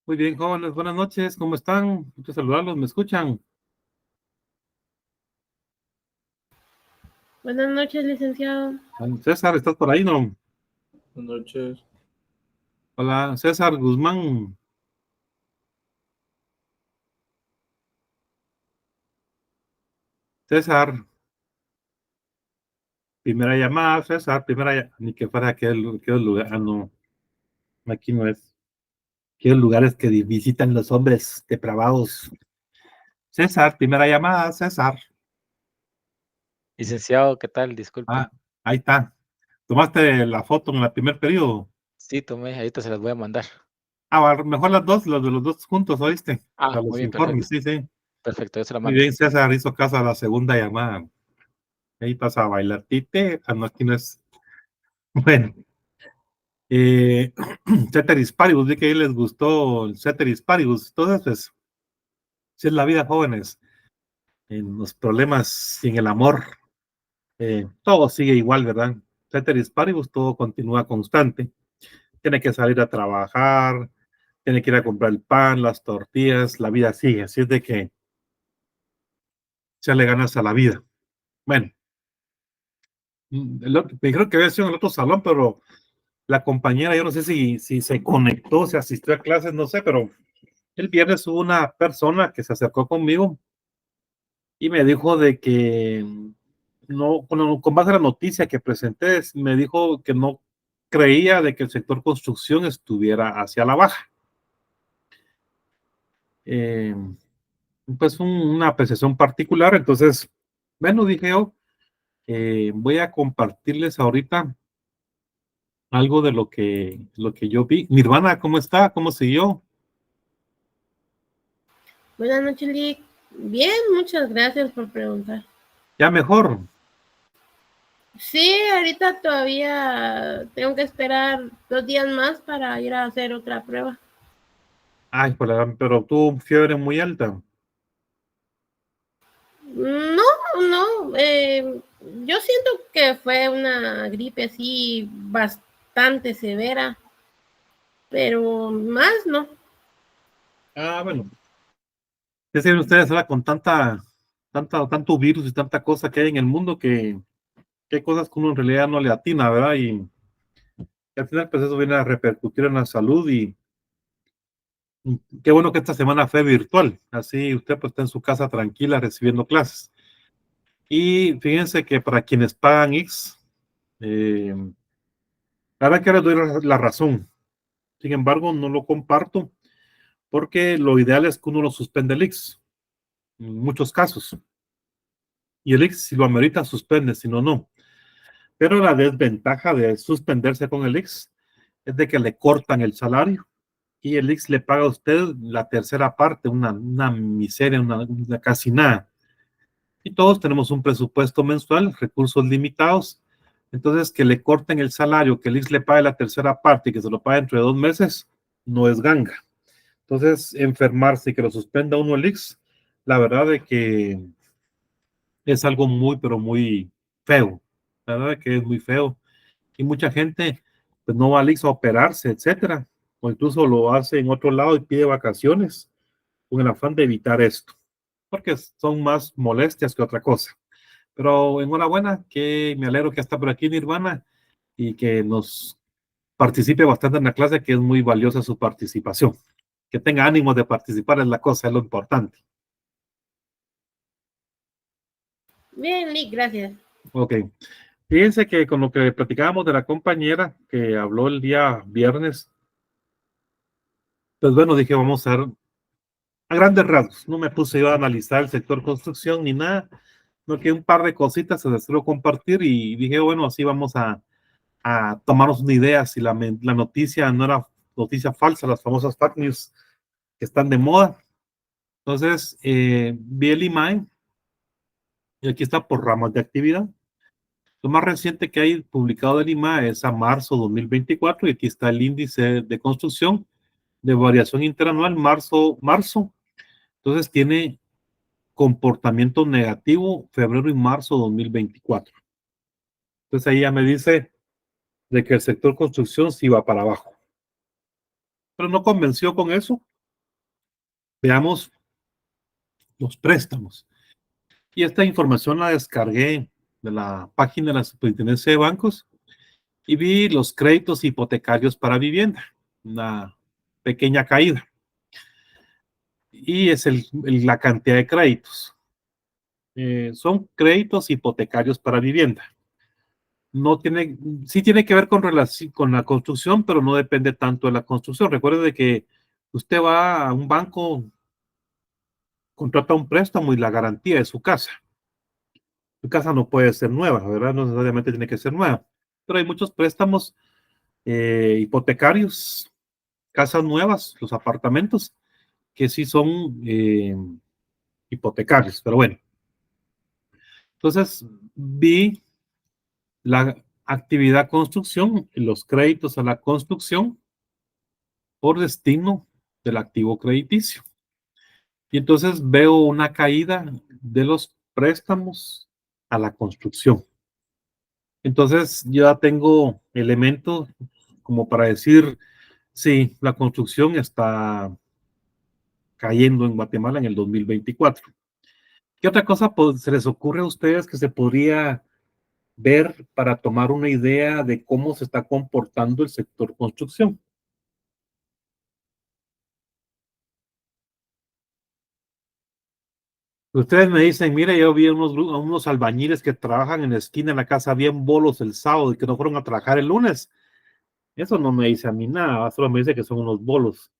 Muy bien, jóvenes, buenas noches, ¿cómo están? Mucho saludarlos, ¿me escuchan? Buenas noches, licenciado. César, ¿estás por ahí, no? Buenas noches. Hola, César Guzmán. César, primera llamada, César, ni que fuera aquel lugar, no, aquí no es. Aquellos lugares que visitan los hombres depravados. César, primera llamada, César. Licenciado, ¿qué tal? Disculpe. Ah, ahí está. ¿Tomaste la foto en el primer periodo? Sí, tomé, ahorita se las voy a mandar. Mejor las dos, los de los dos juntos, ¿oíste? Para Muy los bien, informes, perfecto. sí, sí. Perfecto, yo se la Muy mando. bien, César hizo caso a la segunda llamada. Ahí pasa a bailar. Tite, no, aquí no es. Bueno, eh, Ceteris Paribus, vi que ahí les gustó el Ceteris Paribus. Entonces, pues, si es la vida, jóvenes, en los problemas y en el amor, todo sigue igual, ¿verdad? Ceteris Paribus, todo continúa constante. Tiene que salir a trabajar, tiene que ir a comprar el pan, las tortillas, la vida sigue. Así es de que ya le ganas a la vida. Bueno, me dijeron que había sido en el otro salón, pero la compañera, yo no sé si se conectó, se asistió a clases, no sé, pero el viernes hubo una persona que se acercó conmigo y me dijo de que no, con base a la noticia que presenté, me dijo que no creía de que el sector construcción estuviera hacia la baja. Eh, pues una apreciación particular, entonces, bueno, dije yo, voy a compartirles ahorita algo de lo que yo vi. Nirvana, ¿cómo está? ¿Cómo siguió? Buenas noches, Lick. Bien, muchas gracias por preguntar. Ya mejor. Sí, ahorita todavía tengo que esperar 2 días más para ir a hacer otra prueba. Ay, pero tuvo fiebre muy alta. No, no, yo siento que fue una gripe así bastante severa, pero más no. Bueno. Es que ustedes ahora con tanto virus y tanta cosa que hay en el mundo que hay cosas que uno en realidad no le atina, ¿verdad? Y al final, pues eso viene a repercutir en la salud y qué bueno que esta semana fue virtual. Así usted pues está en su casa tranquila recibiendo clases. Y fíjense que para quienes pagan X, la verdad que les doy la razón. Sin embargo, no lo comparto porque lo ideal es que uno lo suspende el X en muchos casos. Y el X, si lo amerita, suspende, si no, no. Pero la desventaja de suspenderse con el X es de que le cortan el salario y el X le paga a usted la tercera parte, una miseria, una casi nada. Y todos tenemos un presupuesto mensual, recursos limitados. Entonces, que le corten el salario, que el X le pague la tercera parte y que se lo pague dentro de 2 meses, no es ganga. Entonces, enfermarse y que lo suspenda uno el X, la verdad de que es algo muy, pero muy feo. La verdad que es muy feo. Y mucha gente pues no va al IX a operarse, etcétera, o incluso lo hace en otro lado y pide vacaciones con el afán de evitar esto, porque son más molestias que otra cosa. Pero enhorabuena, que me alegro que está por aquí Nirvana y que nos participe bastante en la clase, que es muy valiosa su participación. Que tenga ánimo de participar es la cosa, es lo importante. Bien, Lick, gracias. Ok. Fíjense que con lo que platicábamos de la compañera que habló el día viernes, pues bueno, dije, vamos a ver a grandes rasgos. No me puse yo a analizar el sector construcción ni nada, no que un par de cositas se las quiero compartir y dije, bueno, así vamos a tomarnos una idea si la noticia no era noticia falsa, las famosas fake news que están de moda. Entonces, vi el IMAE y aquí está por ramas de actividad. Lo más reciente que hay publicado del IMAE es a marzo 2024 y aquí está el índice de construcción de variación interanual marzo. Entonces tiene comportamiento negativo febrero y marzo 2024. Entonces ahí ya me dice de que el sector construcción sí va para abajo. Pero no convenció con eso. veamos los préstamos. Y esta información la descargué de la página de la Superintendencia de Bancos y vi los créditos hipotecarios para vivienda, una pequeña caída. Y es la cantidad de créditos. Son créditos hipotecarios para vivienda. No tiene, sí tiene que ver con la construcción, pero no depende tanto de la construcción. Recuerde de que usted va a un banco, contrata un préstamo y la garantía es su casa. Su casa no puede ser nueva, ¿verdad? No necesariamente tiene que ser nueva. Pero hay muchos préstamos hipotecarios, casas nuevas, los apartamentos, que sí son hipotecarios. Pero bueno, entonces vi la actividad construcción, los créditos a la construcción por destino del activo crediticio. Y entonces veo una caída de los préstamos a la construcción. Entonces ya tengo elementos como para decir, sí, la construcción está cayendo en Guatemala en el 2024. ¿Qué otra cosa se les ocurre a ustedes que se podría ver para tomar una idea de cómo se está comportando el sector construcción? Ustedes me dicen, mire, yo vi a unos albañiles que trabajan en la esquina de la casa bien bolos el sábado y que no fueron a trabajar el lunes. Eso no me dice a mí nada, solo me dice que son unos bolos,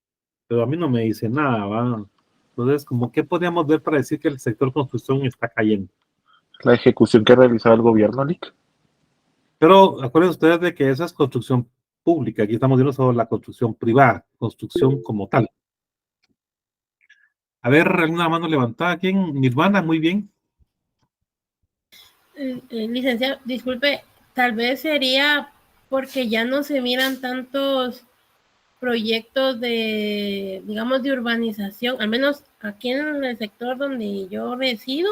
pero a mí no me dice nada, ¿va? Entonces, como qué podríamos ver para decir que el sector construcción está cayendo. La ejecución que ha realizado el gobierno, Lick. Pero acuérdense ustedes de que esa es construcción pública, aquí estamos viendo sobre la construcción privada, construcción como tal. A ver, alguna mano levantada aquí en Nirvana, muy bien. Licenciado, disculpe, tal vez sería porque ya no se miran tantos proyectos de, digamos, de urbanización, al menos aquí en el sector donde yo resido,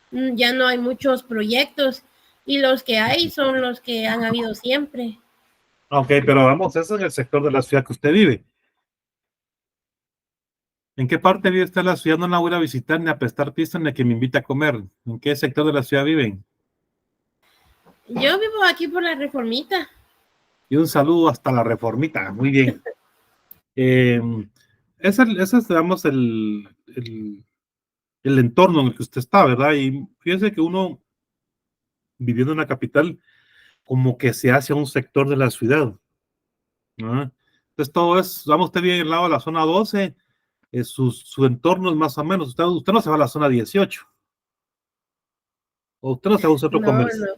ya no hay muchos proyectos y los que hay son los que han habido siempre. Ok, pero vamos, eso es en el sector de la ciudad que usted vive. ¿En qué parte vive usted de la ciudad? No la voy a visitar ni a prestar pista ni a que me invite a comer. ¿En qué sector de la ciudad viven? Yo vivo aquí por la Reformita. Y un saludo hasta la Reformita, muy bien. Ese es, digamos, el entorno en el que usted está, ¿verdad? Y fíjese que uno, viviendo en la capital, como que se hace a un sector de la ciudad, ¿no? Entonces todo es, vamos, usted vive al lado de la zona 12, su entorno es más o menos, usted no se va a la zona 18, o usted no se va a un centro comercial.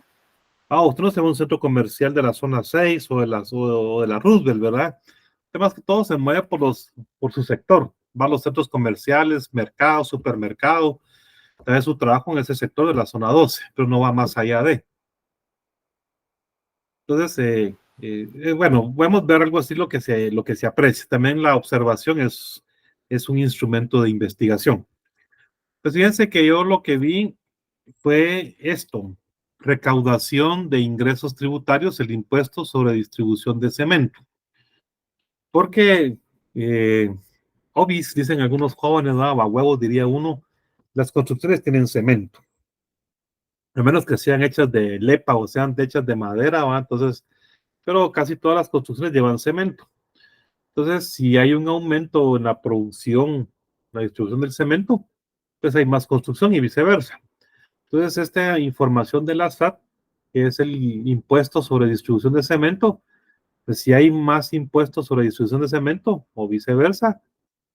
No. Usted no se va a un centro comercial de la zona 6 o de la Roosevelt, ¿verdad? Además que todo se mueve por su sector. Va a los centros comerciales, mercados, supermercados, trae su trabajo en ese sector de la zona 12, pero no va más allá de. Entonces, bueno, podemos ver algo así lo que se aprecia. También la observación es un instrumento de investigación. Pues fíjense que yo lo que vi fue esto: recaudación de ingresos tributarios, el impuesto sobre distribución de cemento. Porque, obis, dicen algunos jóvenes, ¿no? A huevos diría uno, las construcciones tienen cemento. A menos que sean hechas de lepa o sean hechas de madera, ¿va? Entonces, pero casi todas las construcciones llevan cemento. Entonces, si hay un aumento en la producción, la distribución del cemento, pues hay más construcción y viceversa. Entonces, esta información de la SAT, que es el impuesto sobre distribución de cemento, pues si hay más impuestos sobre distribución de cemento o viceversa,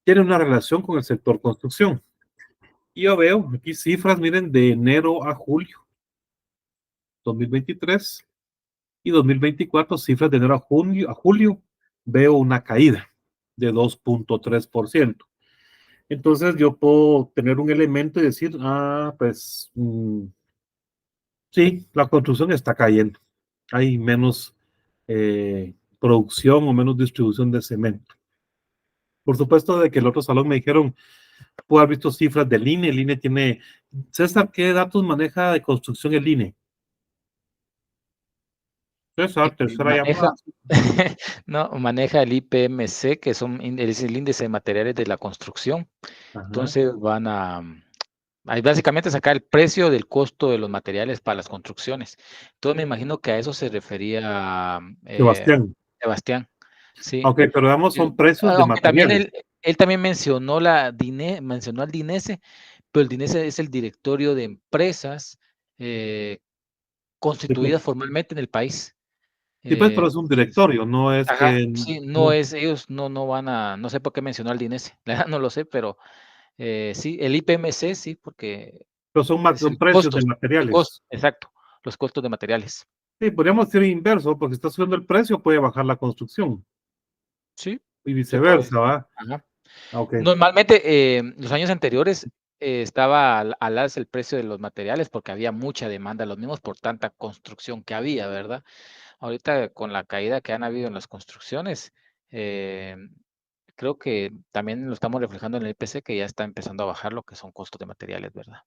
tiene una relación con el sector construcción. Y yo veo aquí cifras, miren, de enero a julio 2023 y 2024, cifras de enero a julio, veo una caída de 2.3%. Entonces yo puedo tener un elemento y decir, pues sí, la construcción está cayendo. Hay menos producción o menos distribución de cemento. Por supuesto, de que el otro salón me dijeron, puedo haber visto cifras del INE. El INE tiene, César, ¿qué datos maneja de construcción el INE? César, tercera Maneja, llamada. no, maneja el IPMC, que es el índice de materiales de la construcción. Ajá. Entonces van a básicamente sacar el precio del costo de los materiales para las construcciones. Entonces me imagino que a eso se refería Sebastián. Sebastián. Sí. Ok, pero digamos son precios de Aunque también materiales. él también mencionó mencionó al DINESE, pero el DINESE es el directorio de empresas constituidas formalmente en el país. Sí, pues, pero es un Entonces, directorio, no es ajá, que sí, no, ellos no van a, no sé por qué mencionó al DINESE, la verdad no lo sé, pero sí, el IPMC sí, porque pero son, es son el precios de costos, materiales. exacto, los costos de materiales. Sí, podríamos decir inverso, porque si está subiendo el precio, puede bajar la construcción Sí, y se puede. viceversa, ¿va? Ajá. Ok. Normalmente, los años anteriores estaba al alza el precio de los materiales porque había mucha demanda, los mismos por tanta construcción que había, ¿verdad? Ahorita con la caída que han habido en las construcciones, eh, creo que también lo estamos reflejando en el IPC, que ya está empezando a bajar lo que son costos de materiales, ¿verdad?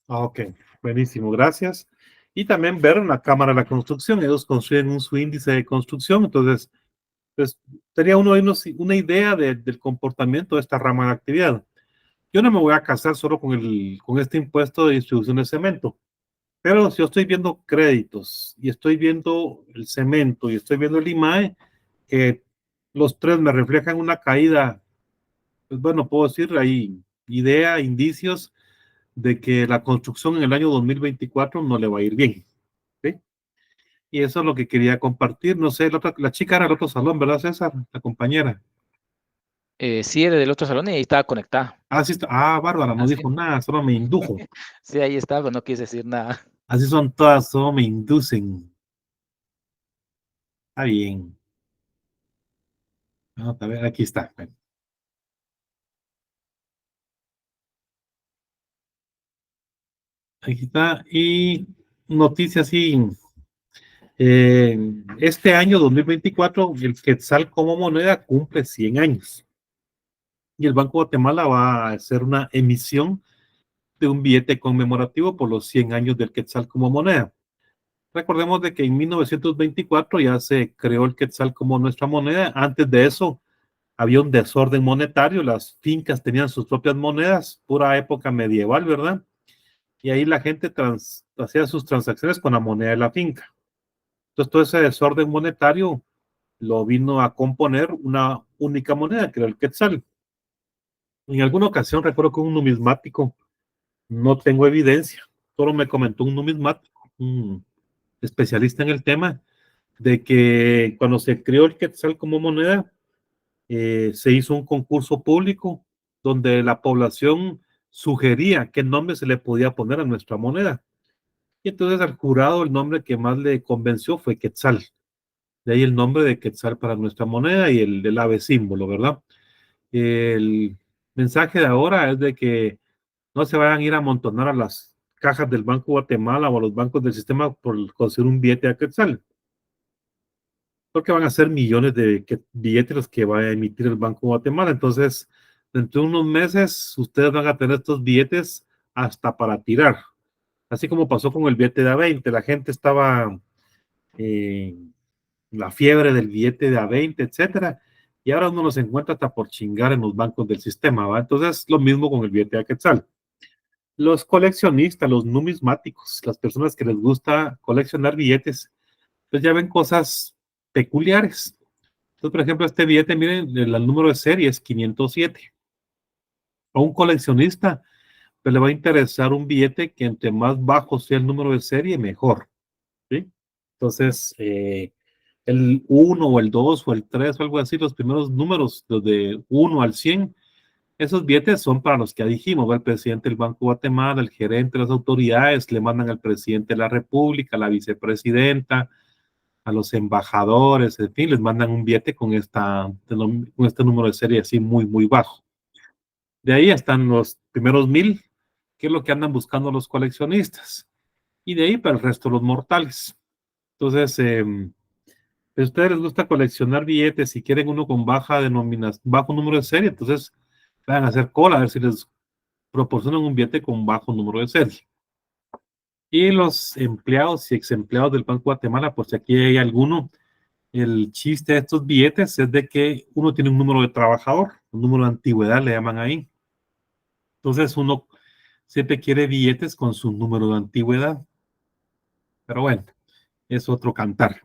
Ok, buenísimo, gracias. Y también ver en la Cámara de la Construcción, ellos construyen su índice de construcción, entonces, pues, tenía uno una idea del comportamiento de esta rama de actividad. Yo no me voy a casar solo con este impuesto de distribución de cemento, pero si yo estoy viendo créditos y estoy viendo el cemento y estoy viendo el IMAE, que los tres me reflejan una caída, pues bueno, puedo decir, hay idea, indicios de que la construcción en el año 2024 no le va a ir bien. ¿Sí? Y eso es lo que quería compartir. No sé, la chica era el otro salón, ¿verdad, César? La compañera. Sí, era del otro salón y ahí estaba conectada. Ah, sí está. Ah, Bárbara, no Así, dijo nada, solo me indujo. sí, ahí estaba, pero no quise decir nada. Así son todas, solo me inducen. Está bien. Vamos a ver, aquí está. Bueno, aquí está. Y noticias así. Este año 2024, el Quetzal como moneda cumple 100 años. Y el Banco de Guatemala va a hacer una emisión de un billete conmemorativo por los 100 años del Quetzal como moneda. Recordemos de que en 1924 ya se creó el Quetzal como nuestra moneda. Antes de eso había un desorden monetario, las fincas tenían sus propias monedas, pura época medieval, ¿verdad? Y ahí la gente hacía sus transacciones con la moneda de la finca. Entonces todo ese desorden monetario lo vino a componer una única moneda, que era el Quetzal. En alguna ocasión recuerdo que un numismático, no tengo evidencia, solo me comentó un numismático, un especialista en el tema, de que cuando se creó el Quetzal como moneda, se hizo un concurso público donde la población sugería qué nombre se le podía poner a nuestra moneda. Y entonces al jurado el nombre que más le convenció fue Quetzal. De ahí el nombre de Quetzal para nuestra moneda y el del ave símbolo, ¿verdad? El mensaje de ahora es de que no se vayan a ir a amontonar a las cajas del Banco Guatemala o a los bancos del sistema por conseguir un billete a Quetzal, porque van a ser millones de billetes los que va a emitir el Banco Guatemala. Entonces, dentro de unos meses, ustedes van a tener estos billetes hasta para tirar. Así como pasó con el billete de A20, la gente estaba la fiebre del billete de A20, etcétera, y ahora uno los encuentra hasta por chingar en los bancos del sistema, ¿va? Entonces, lo mismo con el billete de Quetzal. Los coleccionistas, los numismáticos, las personas que les gusta coleccionar billetes, pues ya ven cosas peculiares. Entonces, por ejemplo, este billete, miren, el número de serie es 507. A un coleccionista pues, le va a interesar un billete que entre más bajo sea el número de serie, mejor. ¿Sí? Entonces, el 1 o el 2 o el 3 o algo así, los primeros números, los de 1 al 100, esos billetes son para los que ya dijimos, ¿va? El presidente del Banco de Guatemala, el gerente, las autoridades, le mandan al presidente de la República, a la vicepresidenta, a los embajadores, en fin, les mandan un billete con este número de serie así muy, muy bajo. De ahí están los primeros 1000, que es lo que andan buscando los coleccionistas. Y de ahí para el resto los mortales. Entonces, si a ustedes les gusta coleccionar billetes, si quieren uno con baja denominación, bajo número de serie, entonces van a hacer cola a ver si les proporcionan un billete con bajo número de serie. Y los empleados y ex empleados del Banco de Guatemala, pues si aquí hay alguno, el chiste de estos billetes es de que uno tiene un número de trabajador, un número de antigüedad le llaman ahí. Entonces uno siempre quiere billetes con su número de antigüedad. Pero bueno, es otro cantar.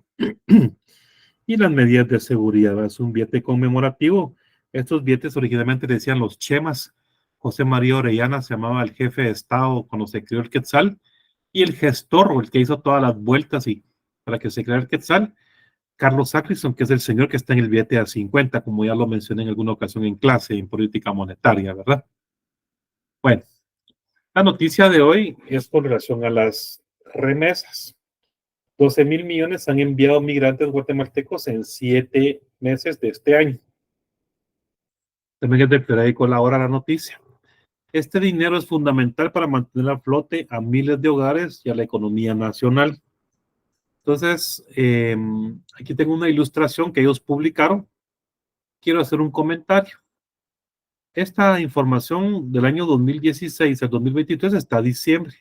Y las medidas de seguridad, ¿verdad? Es un billete conmemorativo. Estos billetes originalmente decían los chemas. José María Orellana se llamaba el jefe de Estado cuando se creó el Quetzal. Y el gestor, o el que hizo todas las vueltas y para que se creara el Quetzal, Carlos Sacristán, que es el señor que está en el billete a 50, como ya lo mencioné en alguna ocasión en clase en política monetaria, ¿verdad? Bueno, la noticia de hoy es con relación a las remesas. 12,000 millones han enviado migrantes guatemaltecos en 7 meses de este año. También es del periódico La Hora la noticia. Este dinero es fundamental para mantener a flote a miles de hogares y a la economía nacional. Entonces, aquí tengo una ilustración que ellos publicaron. Quiero hacer un comentario. Esta información del año 2016 al 2023 está a diciembre.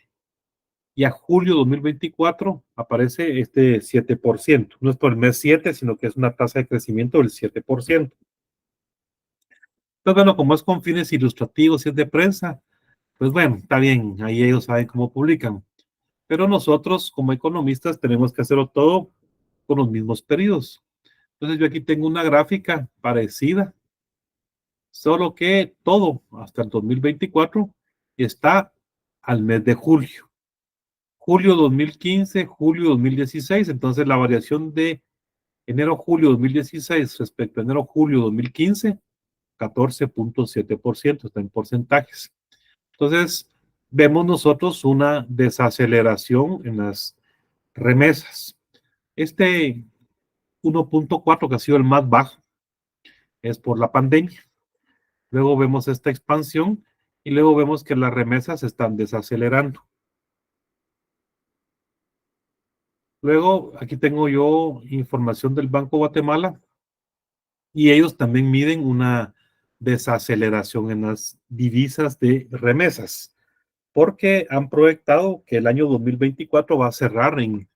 Y a julio 2024 aparece este 7%. No es por el mes 7, sino que es una tasa de crecimiento del 7%. Entonces, bueno, como es con fines ilustrativos y es de prensa, pues bueno, está bien, ahí ellos saben cómo publican. Pero nosotros, como economistas, tenemos que hacerlo todo con los mismos periodos. Entonces, yo aquí tengo una gráfica parecida, solo que todo hasta el 2024 está al mes de julio. Julio 2015, julio 2016, entonces la variación de enero-julio 2016 respecto a enero-julio 2015, 14.7%, está en porcentajes. Entonces, vemos nosotros una desaceleración en las remesas. Este 1.4, que ha sido el más bajo, es por la pandemia. Luego vemos esta expansión y luego vemos que las remesas están desacelerando. Luego, aquí tengo yo información del Banco de Guatemala y ellos también miden una desaceleración en las divisas de remesas, porque han proyectado que el año 2024 va a cerrar en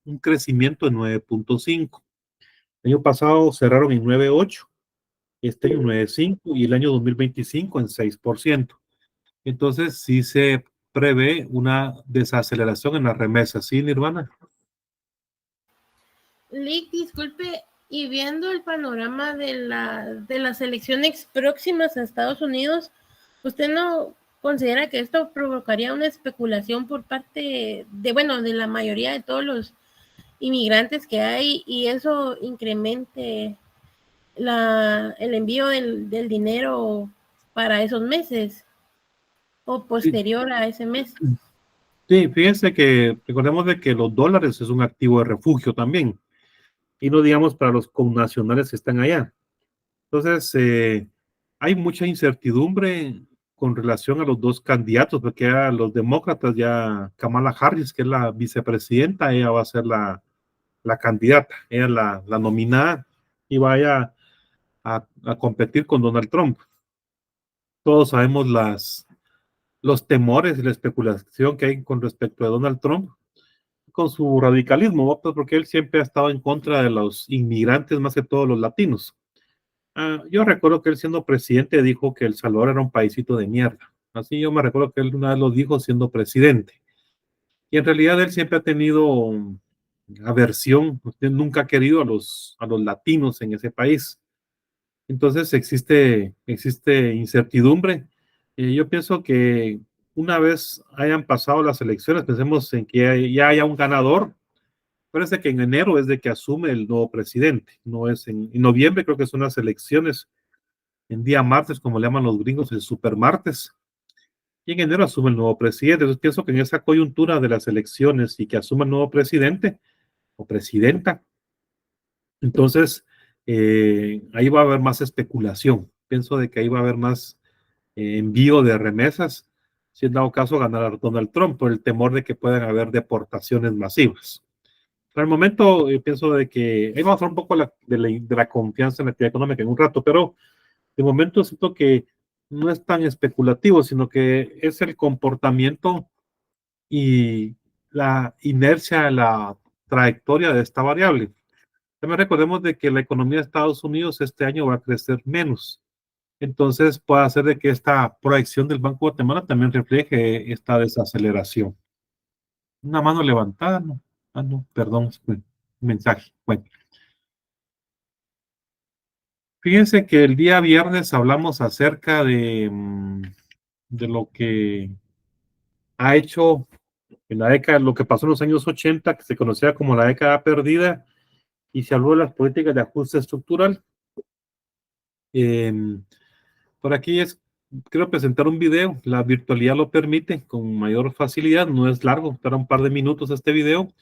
un crecimiento de 9.5. El año pasado cerraron en 9.8, este año 9.5 y el año 2025 en 6%. Entonces sí se prevé una desaceleración en las remesas, ¿sí, Nirvana? Lick, disculpe, y viendo el panorama de las elecciones próximas a Estados Unidos, ¿usted no considera que esto provocaría una especulación por parte de la mayoría de todos los inmigrantes que hay y eso incremente el envío del dinero para esos meses o posterior a ese mes? Sí, fíjense que recordemos de que los dólares es un activo de refugio también, y no digamos para los connacionales que están allá. Entonces, hay mucha incertidumbre con relación a los dos candidatos, porque a los demócratas ya Kamala Harris, que es la vicepresidenta, ella va a ser la candidata, ella la nominada y vaya a competir con Donald Trump. Todos sabemos los temores y la especulación que hay con respecto a Donald Trump, con su radicalismo, porque él siempre ha estado en contra de los inmigrantes, más que todos los latinos. Yo recuerdo que él siendo presidente dijo que El Salvador era un paísito de mierda. Así yo me recuerdo que él una vez lo dijo siendo presidente. Y en realidad él siempre ha tenido aversión, usted nunca ha querido a los latinos en ese país. Entonces existe incertidumbre. Yo pienso que una vez hayan pasado las elecciones, pensemos en que ya haya un ganador. Parece que en enero es de que asume el nuevo presidente, no es en noviembre, creo que son las elecciones, en día martes, como le llaman los gringos, el supermartes, y en enero asume el nuevo presidente. Entonces pienso que en esa coyuntura de las elecciones y que asume el nuevo presidente o presidenta, entonces ahí va a haber más especulación. Pienso de que ahí va a haber más envío de remesas, si en dado caso ganar Donald Trump, por el temor de que puedan haber deportaciones masivas. Por el momento, pienso de que ahí vamos a hablar un poco de la confianza en la actividad económica en un rato, pero de momento siento que no es tan especulativo, sino que es el comportamiento y la inercia, la trayectoria de esta variable. También recordemos de que la economía de Estados Unidos este año va a crecer menos. Entonces puede hacer de que esta proyección del Banco de Guatemala también refleje esta desaceleración. Una mano levantada, no. Ah, no, perdón, mensaje. Bueno, fíjense que el día viernes hablamos acerca de lo que ha hecho en la década, lo que pasó en los años 80, que se conocía como la década perdida, y se habló de las políticas de ajuste estructural. Por aquí quiero presentar un video, la virtualidad lo permite con mayor facilidad, no es largo, estará un par de minutos este video,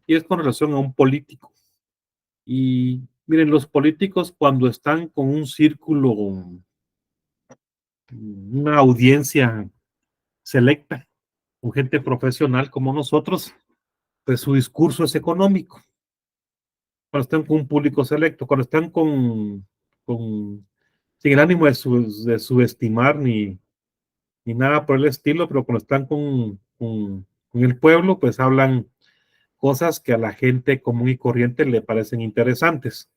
y es con relación a un político. Y miren, los políticos cuando están con un círculo, una audiencia selecta, con gente profesional como nosotros, pues su discurso es económico. Cuando están con un público selecto, cuando están sin el ánimo de subestimar ni nada por el estilo, pero cuando están con el pueblo, pues hablan cosas que a la gente común y corriente le parecen interesantes.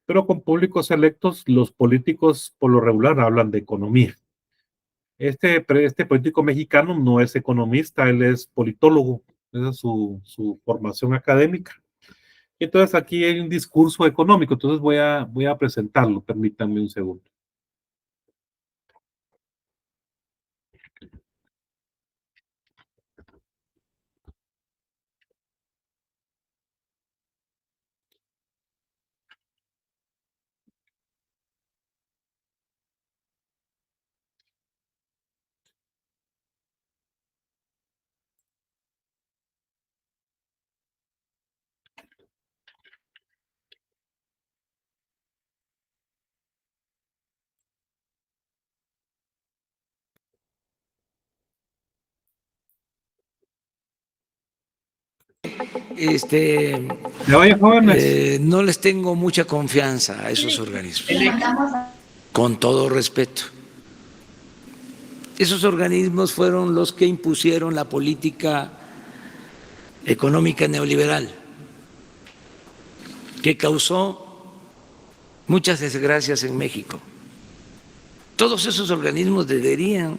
Pero con públicos selectos, los políticos por lo regular hablan de economía. Este político mexicano no es economista, él es politólogo, esa es su formación académica. Entonces aquí hay un discurso económico, entonces voy a presentarlo, permítanme un segundo. ¿Me oye, jóvenes? No les tengo mucha confianza a esos organismos, con todo respeto. Esos organismos fueron los que impusieron la política económica neoliberal, que causó muchas desgracias en México. Todos esos organismos deberían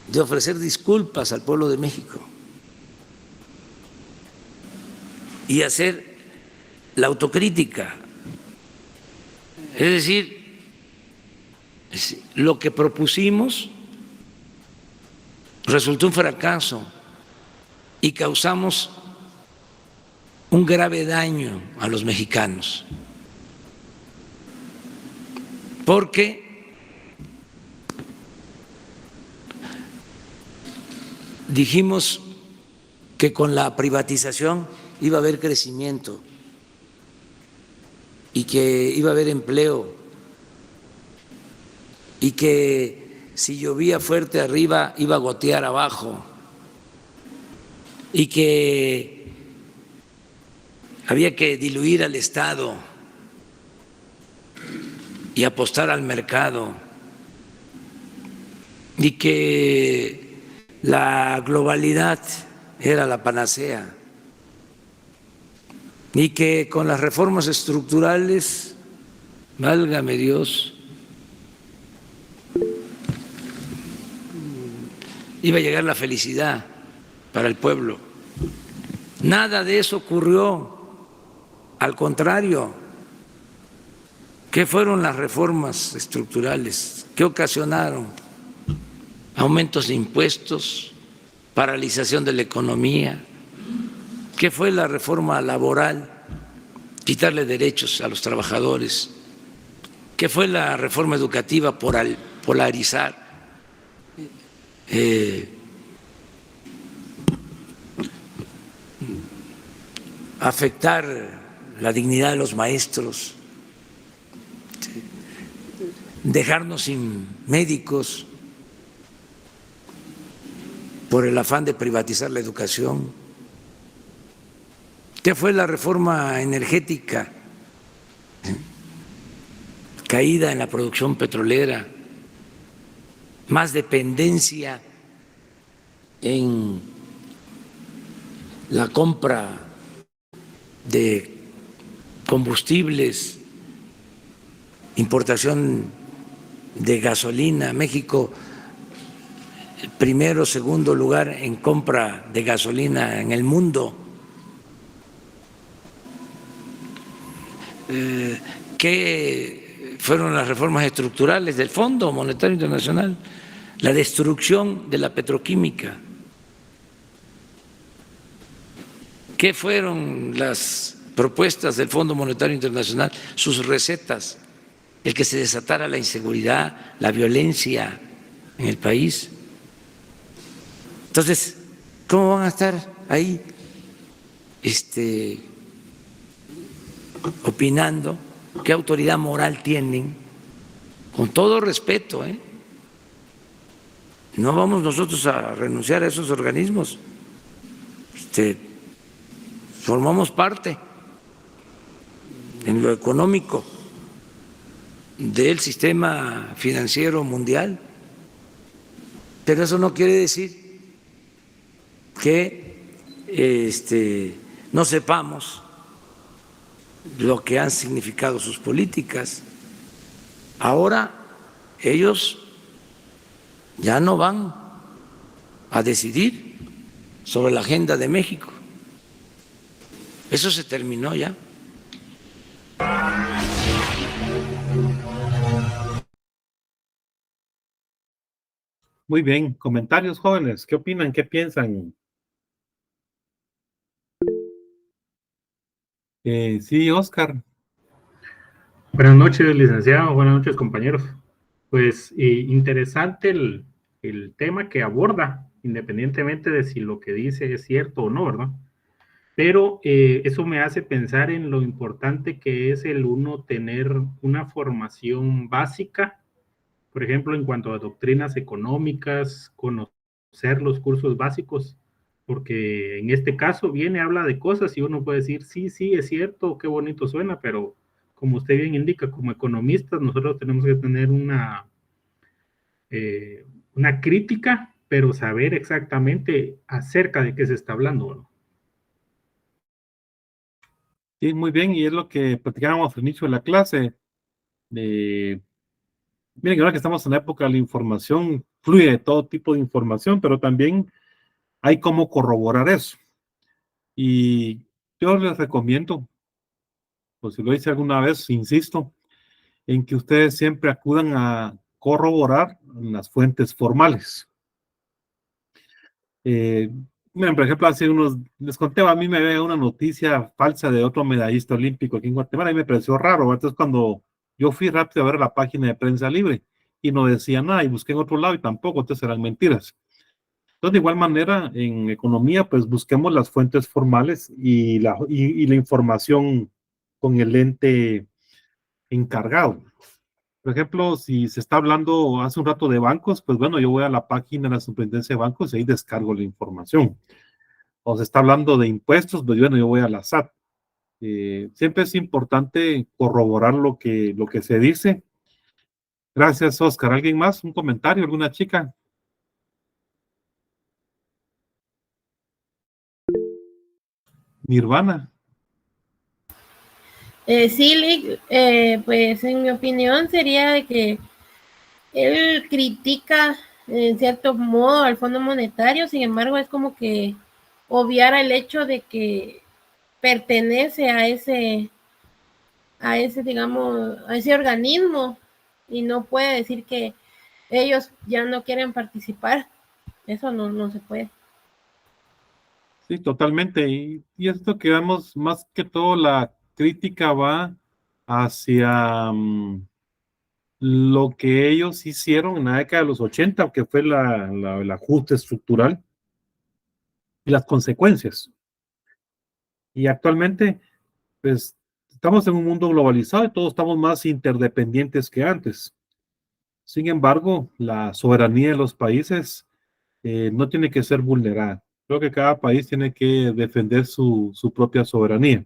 de ofrecer disculpas al pueblo de México y hacer la autocrítica. Es decir, lo que propusimos resultó un fracaso y causamos un grave daño a los mexicanos, porque dijimos que con la privatización iba a haber crecimiento y que iba a haber empleo y que si llovía fuerte arriba iba a gotear abajo y que había que diluir al Estado y apostar al mercado y que la globalidad era la panacea y que con las reformas estructurales, válgame Dios, iba a llegar la felicidad para el pueblo. Nada de eso ocurrió. Al contrario, ¿qué fueron las reformas estructurales? ¿Qué ocasionaron? Aumentos de impuestos, paralización de la economía. ¿Qué fue la reforma laboral? Quitarle derechos a los trabajadores. ¿Qué fue la reforma educativa? Polarizar. Afectar la dignidad de los maestros, dejarnos sin médicos por el afán de privatizar la educación. ¿Qué fue la reforma energética? Caída en la producción petrolera, más dependencia en la compra de combustibles, importación de gasolina. México, primero, segundo lugar en compra de gasolina en el mundo. ¿Qué fueron las reformas estructurales del Fondo Monetario Internacional? La destrucción de la petroquímica. ¿Qué fueron las propuestas del Fondo Monetario Internacional? Sus recetas, el que se desatara la inseguridad, la violencia en el país. Entonces, ¿cómo van a estar ahí opinando? ¿Qué autoridad moral tienen? Con todo respeto, no vamos nosotros a renunciar a esos organismos. Formamos parte en lo económico del sistema financiero mundial, pero eso no quiere decir que no sepamos lo que han significado sus políticas. Ahora ellos ya no van a decidir sobre la agenda de México. Eso se terminó ya. Muy bien, comentarios, jóvenes, ¿qué opinan? ¿Qué piensan? Sí, Oscar. Buenas noches, licenciado. Buenas noches, compañeros. Pues interesante el tema que aborda, independientemente de si lo que dice es cierto o no, ¿verdad? Pero eso me hace pensar en lo importante que es el uno tener una formación básica, por ejemplo, en cuanto a doctrinas económicas, conocer los cursos básicos, porque en este caso viene, habla de cosas y uno puede decir, sí, sí, es cierto, qué bonito suena, pero como usted bien indica, como economistas, nosotros tenemos que tener una crítica, pero saber exactamente acerca de qué se está hablando, ¿no? Sí, muy bien, y es lo que platicábamos al inicio de la clase. Miren, ahora que estamos en la época de la información, fluye de todo tipo de información, pero también hay cómo corroborar eso. Y yo les recomiendo, pues si lo hice alguna vez, insisto, en que ustedes siempre acudan a corroborar las fuentes formales. Miren, por ejemplo, hace les conté, a mí me ve una noticia falsa de otro medallista olímpico aquí en Guatemala y me pareció raro. Entonces, cuando yo fui rápido a ver la página de Prensa Libre y no decía nada, y busqué en otro lado y tampoco, entonces eran mentiras. Entonces, de igual manera, en economía, pues busquemos las fuentes formales y la información con el ente encargado. Por ejemplo, si se está hablando hace un rato de bancos, pues bueno, yo voy a la página de la Superintendencia de Bancos y ahí descargo la información. O se está hablando de impuestos, pues bueno, yo voy a la SAT. Siempre es importante corroborar lo que se dice. Gracias, Oscar. ¿Alguien más? ¿Un comentario? ¿Alguna chica? Nirvana. Sí, Lick, pues en mi opinión sería de que él critica en cierto modo al Fondo Monetario, sin embargo es como que obviara el hecho de que pertenece a ese, digamos, a ese organismo y no puede decir que ellos ya no quieren participar. Eso no se puede. Sí, totalmente. Y esto que vemos, más que todo, la crítica va hacia lo que ellos hicieron en la década de los 80, que fue el ajuste estructural y las consecuencias. Y actualmente, pues, estamos en un mundo globalizado y todos estamos más interdependientes que antes. Sin embargo, la soberanía de los países no tiene que ser vulnerada. Creo que cada país tiene que defender su propia soberanía.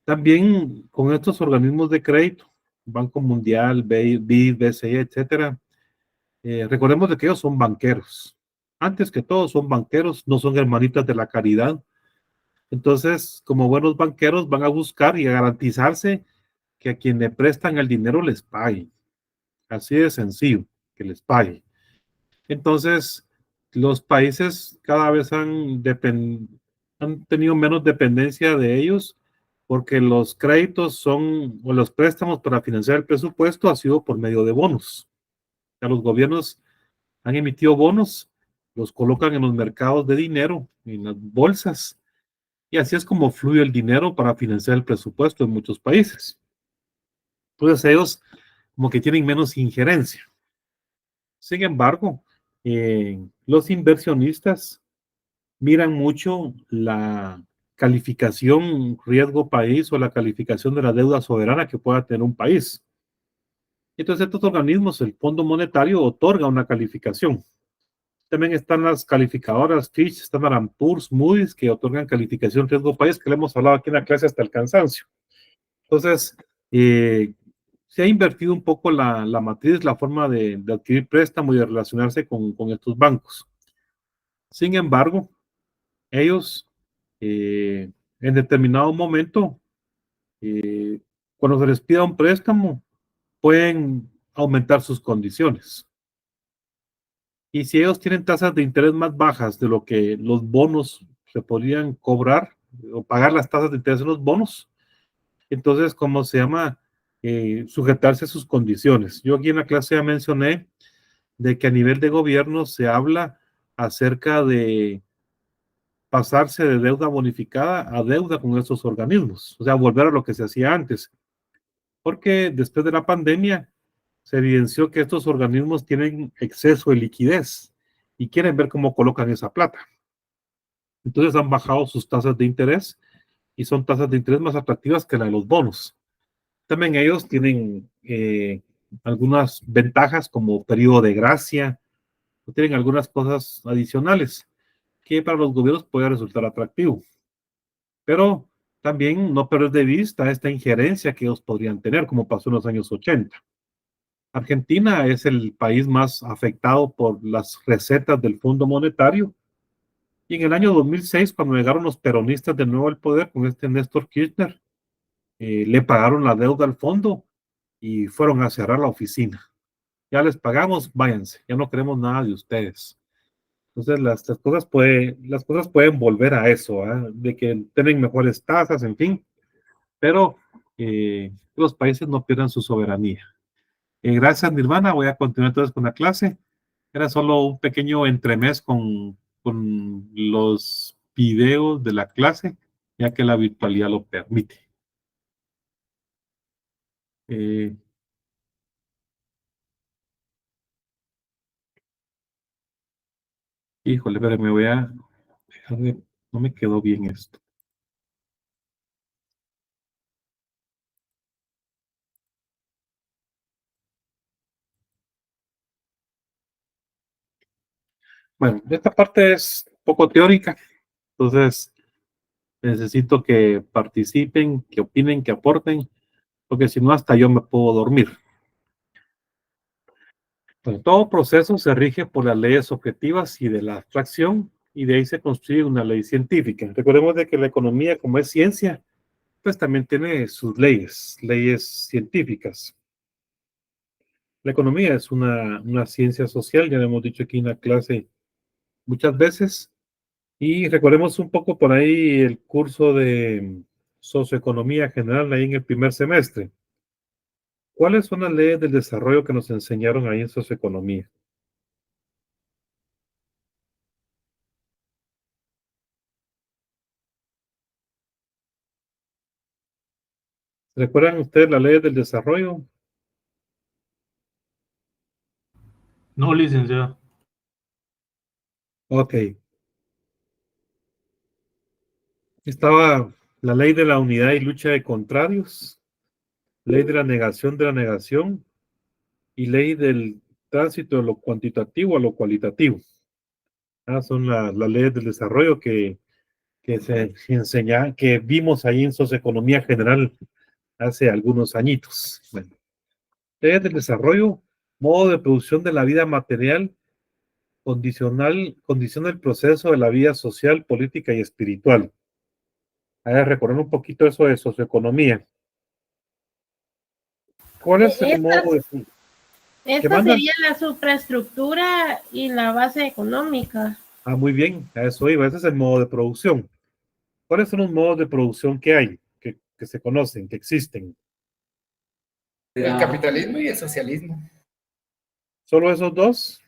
También con estos organismos de crédito, Banco Mundial, BID, BCE, etcétera, recordemos de que ellos son banqueros. Antes que todo son banqueros, no son hermanitas de la caridad Entonces, como buenos banqueros, van a buscar y a garantizarse que a quien le prestan el dinero les pague. Así de sencillo, que les pague. Entonces, los países cada vez han tenido menos dependencia de ellos porque los créditos son, o los préstamos para financiar el presupuesto ha sido por medio de bonos. Ya los gobiernos han emitido bonos, los colocan en los mercados de dinero, en las bolsas, y así es como fluye el dinero para financiar el presupuesto en muchos países. Entonces ellos como que tienen menos injerencia. Sin embargo, los inversionistas miran mucho la calificación riesgo país o la calificación de la deuda soberana que pueda tener un país. Entonces, estos organismos, el Fondo Monetario otorga una calificación. También están las calificadoras Fitch, Standard & Poor's, Moody's, que otorgan calificación riesgo país, que le hemos hablado aquí en la clase hasta el cansancio. Entonces, se ha invertido un poco la matriz, la forma de adquirir préstamo y de relacionarse con estos bancos. Sin embargo, ellos en determinado momento, cuando se les pida un préstamo, pueden aumentar sus condiciones. Y si ellos tienen tasas de interés más bajas de lo que los bonos se podrían cobrar o pagar las tasas de interés en los bonos, entonces, ¿cómo se llama? Sujetarse a sus condiciones. Yo aquí en la clase ya mencioné de que a nivel de gobierno se habla acerca de pasarse de deuda bonificada a deuda con estos organismos, o sea, volver a lo que se hacía antes, porque después de la pandemia se evidenció que estos organismos tienen exceso de liquidez y quieren ver cómo colocan esa plata. Entonces han bajado sus tasas de interés y son tasas de interés más atractivas que la de los bonos. También ellos tienen algunas ventajas como periodo de gracia, o tienen algunas cosas adicionales que para los gobiernos puede resultar atractivo. Pero también no perder de vista esta injerencia que ellos podrían tener, como pasó en los años 80. Argentina es el país más afectado por las recetas del Fondo Monetario. Y en el año 2006, cuando llegaron los peronistas de nuevo al poder con este Néstor Kirchner, le pagaron la deuda al fondo y fueron a cerrar la oficina. Ya les pagamos, váyanse, ya no queremos nada de ustedes. Entonces las cosas pueden volver a eso, de que tienen mejores tasas, en fin, pero los países no pierdan su soberanía. Gracias, Nirvana. Voy a continuar entonces con la clase. Era solo un pequeño entremés con los videos de la clase, ya que la virtualidad lo permite. Híjole, pero me voy a dejar de... No me quedó bien esto. Bueno, esta parte es poco teórica, entonces necesito que participen, que opinen, que aporten, porque si no, hasta yo me puedo dormir. Bueno, todo proceso se rige por las leyes objetivas y de la abstracción, y de ahí se construye una ley científica. Recordemos de que la economía, como es ciencia, pues también tiene sus leyes científicas. La economía es una ciencia social, ya lo hemos dicho aquí en la clase muchas veces, y recordemos un poco por ahí el curso de socioeconomía general ahí en el primer semestre. ¿Cuáles son las leyes del desarrollo que nos enseñaron ahí en socioeconomía? ¿Recuerdan ustedes las leyes del desarrollo? No, licenciado. Ok. Estaba la ley de la unidad y lucha de contrarios, ley de la negación y ley del tránsito de lo cuantitativo a lo cualitativo. Son las leyes del desarrollo que se enseña, que vimos ahí en socioeconomía general hace algunos añitos. Bueno, leyes del desarrollo, modo de producción de la vida material, condiciona el proceso de la vida social, política y espiritual. A ver, recordar un poquito eso de socioeconomía. ¿Cuál es el modo de... Esta sería la supraestructura y la base económica. Ah, muy bien, a eso iba. Ese es el modo de producción. ¿Cuáles son los modos de producción que hay, que se conocen, que existen? El capitalismo y el socialismo. ¿Solo esos dos?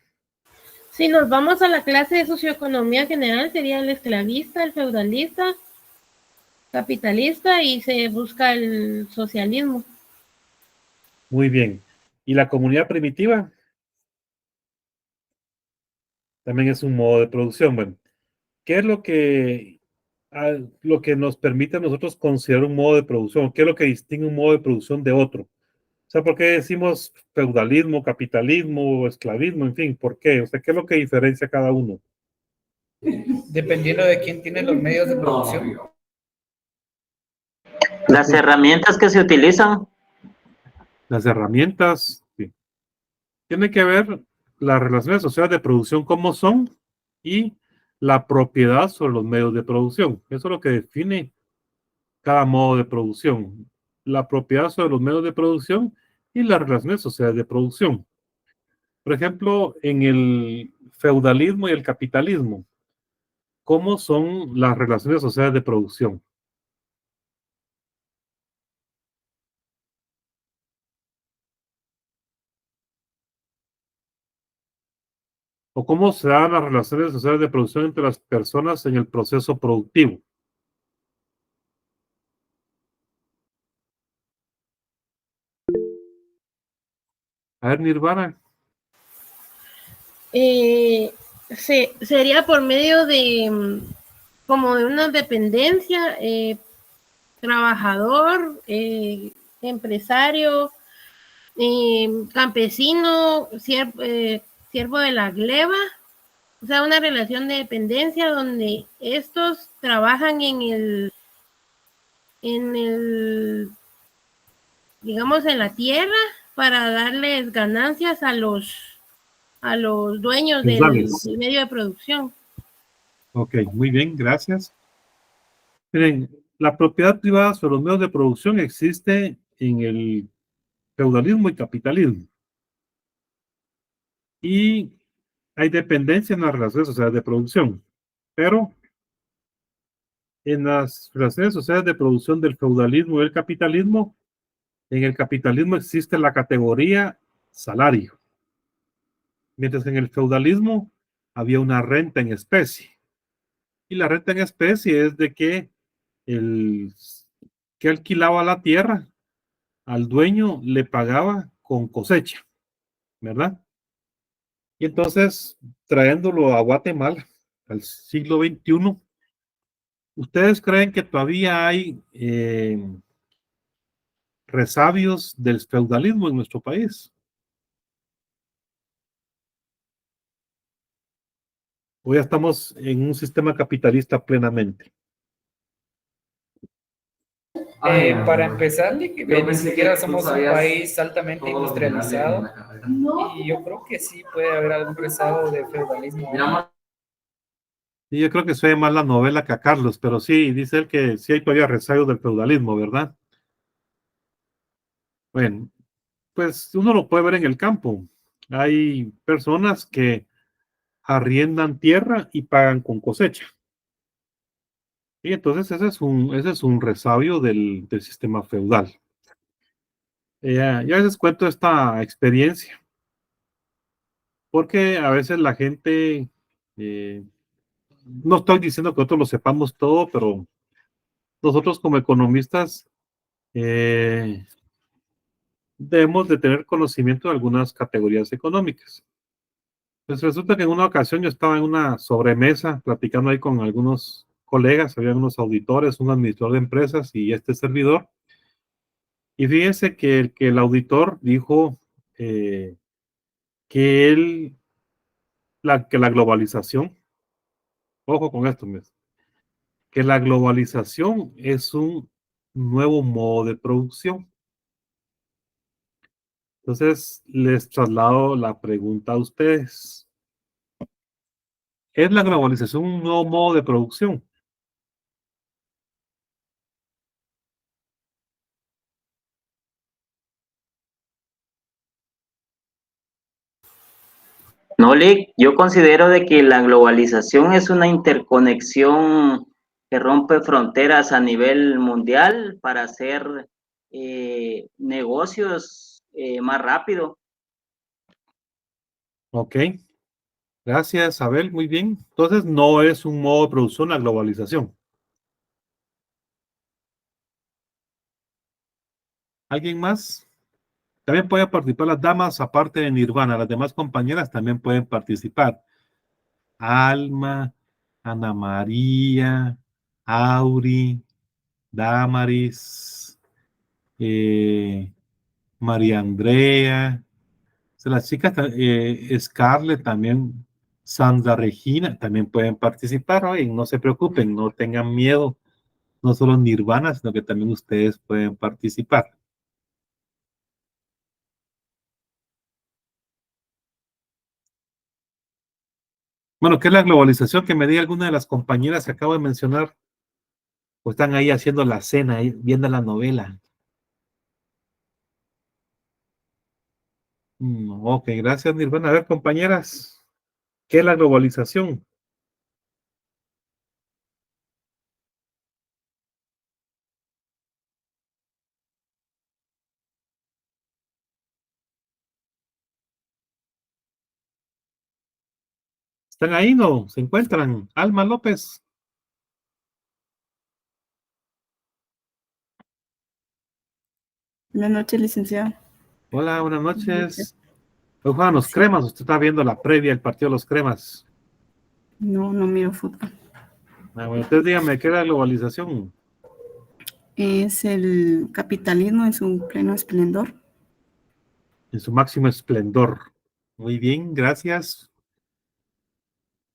Si nos vamos a la clase de socioeconomía general, sería el esclavista, el feudalista, capitalista, y se busca el socialismo. Muy bien. ¿Y la comunidad primitiva? También es un modo de producción. Bueno, ¿qué es lo que nos permite a nosotros considerar un modo de producción? ¿Qué es lo que distingue un modo de producción de otro? O sea, ¿por qué decimos feudalismo, capitalismo, esclavismo, en fin? ¿Por qué? O sea, ¿qué es lo que diferencia cada uno? Dependiendo de quién tiene los medios de producción. Las herramientas que se utilizan. Las herramientas, sí. Tiene que ver las relaciones sociales de producción, cómo son, y la propiedad sobre los medios de producción. Eso es lo que define cada modo de producción. La propiedad sobre los medios de producción y las relaciones sociales de producción. Por ejemplo, en el feudalismo y el capitalismo, ¿cómo son las relaciones sociales de producción? ¿O cómo se dan las relaciones sociales de producción entre las personas en el proceso productivo? A ver, Nirvana. Sería por medio de como de una dependencia, trabajador, empresario, campesino, siervo de la gleba, o sea, una relación de dependencia donde estos trabajan en el, digamos, en la tierra para darles ganancias a los dueños del medio de producción. Ok, muy bien, gracias. Miren, la propiedad privada sobre los medios de producción existe en el feudalismo y capitalismo. Y hay dependencia en las relaciones sociales de producción. Pero en las relaciones sociales de producción del feudalismo y el capitalismo, en el capitalismo existe la categoría salario. Mientras que en el feudalismo había una renta en especie. Y la renta en especie es de que el que alquilaba la tierra al dueño le pagaba con cosecha, ¿verdad? Y entonces, trayéndolo a Guatemala, al siglo XXI, ¿ustedes creen que todavía hay resabios del feudalismo en nuestro país? ¿O ya estamos en un sistema capitalista plenamente? Para empezar, ni siquiera somos un país altamente industrializado y yo creo que sí puede haber algún rezago de feudalismo. Y yo creo que soy más la novela que a Carlos, pero sí, dice él que sí hay todavía resabios del feudalismo, ¿verdad? Bueno, pues uno lo puede ver en el campo. Hay personas que arriendan tierra y pagan con cosecha. Y entonces ese es un resabio del sistema feudal. Ya a veces cuento esta experiencia, porque a veces la gente, no estoy diciendo que nosotros lo sepamos todo, pero nosotros como economistas debemos de tener conocimiento de algunas categorías económicas. Pues resulta que en una ocasión yo estaba en una sobremesa platicando ahí con algunos colegas, había unos auditores, un administrador de empresas y este servidor. Y fíjense que el auditor dijo que que la globalización, ojo con esto, que la globalización es un nuevo modo de producción. Entonces, les traslado la pregunta a ustedes. ¿Es la globalización un nuevo modo de producción? No, Lick, yo considero de que la globalización es una interconexión que rompe fronteras a nivel mundial para hacer negocios más rápido. Ok, gracias, Abel, muy bien. Entonces, no es un modo de producción la globalización. ¿Alguien más? También pueden participar las damas, aparte de Nirvana. Las demás compañeras también pueden participar. Alma, Ana María, Auri, Damaris, María Andrea. O sea, las chicas, Scarlett también, Sandra Regina, también pueden participar. Oye, no se preocupen, no tengan miedo. No solo Nirvana, sino que también ustedes pueden participar. Bueno, ¿qué es la globalización? Que me diga alguna de las compañeras que acabo de mencionar. O están ahí haciendo la cena, ahí, viendo la novela. Ok, gracias, Nirvana. A ver, compañeras, ¿qué es la globalización? ¿Están ahí? ¿No? ¿Se encuentran? Alma López. Buenas noches, licenciado. Hola, buenas Buenas noches. noches. Hoy juegan los cremas. Usted está viendo la previa del partido de los cremas. No, no miro fútbol. Bueno, usted dígame, ¿qué es la globalización? Es el capitalismo en su pleno esplendor. En su máximo esplendor. Muy bien, gracias.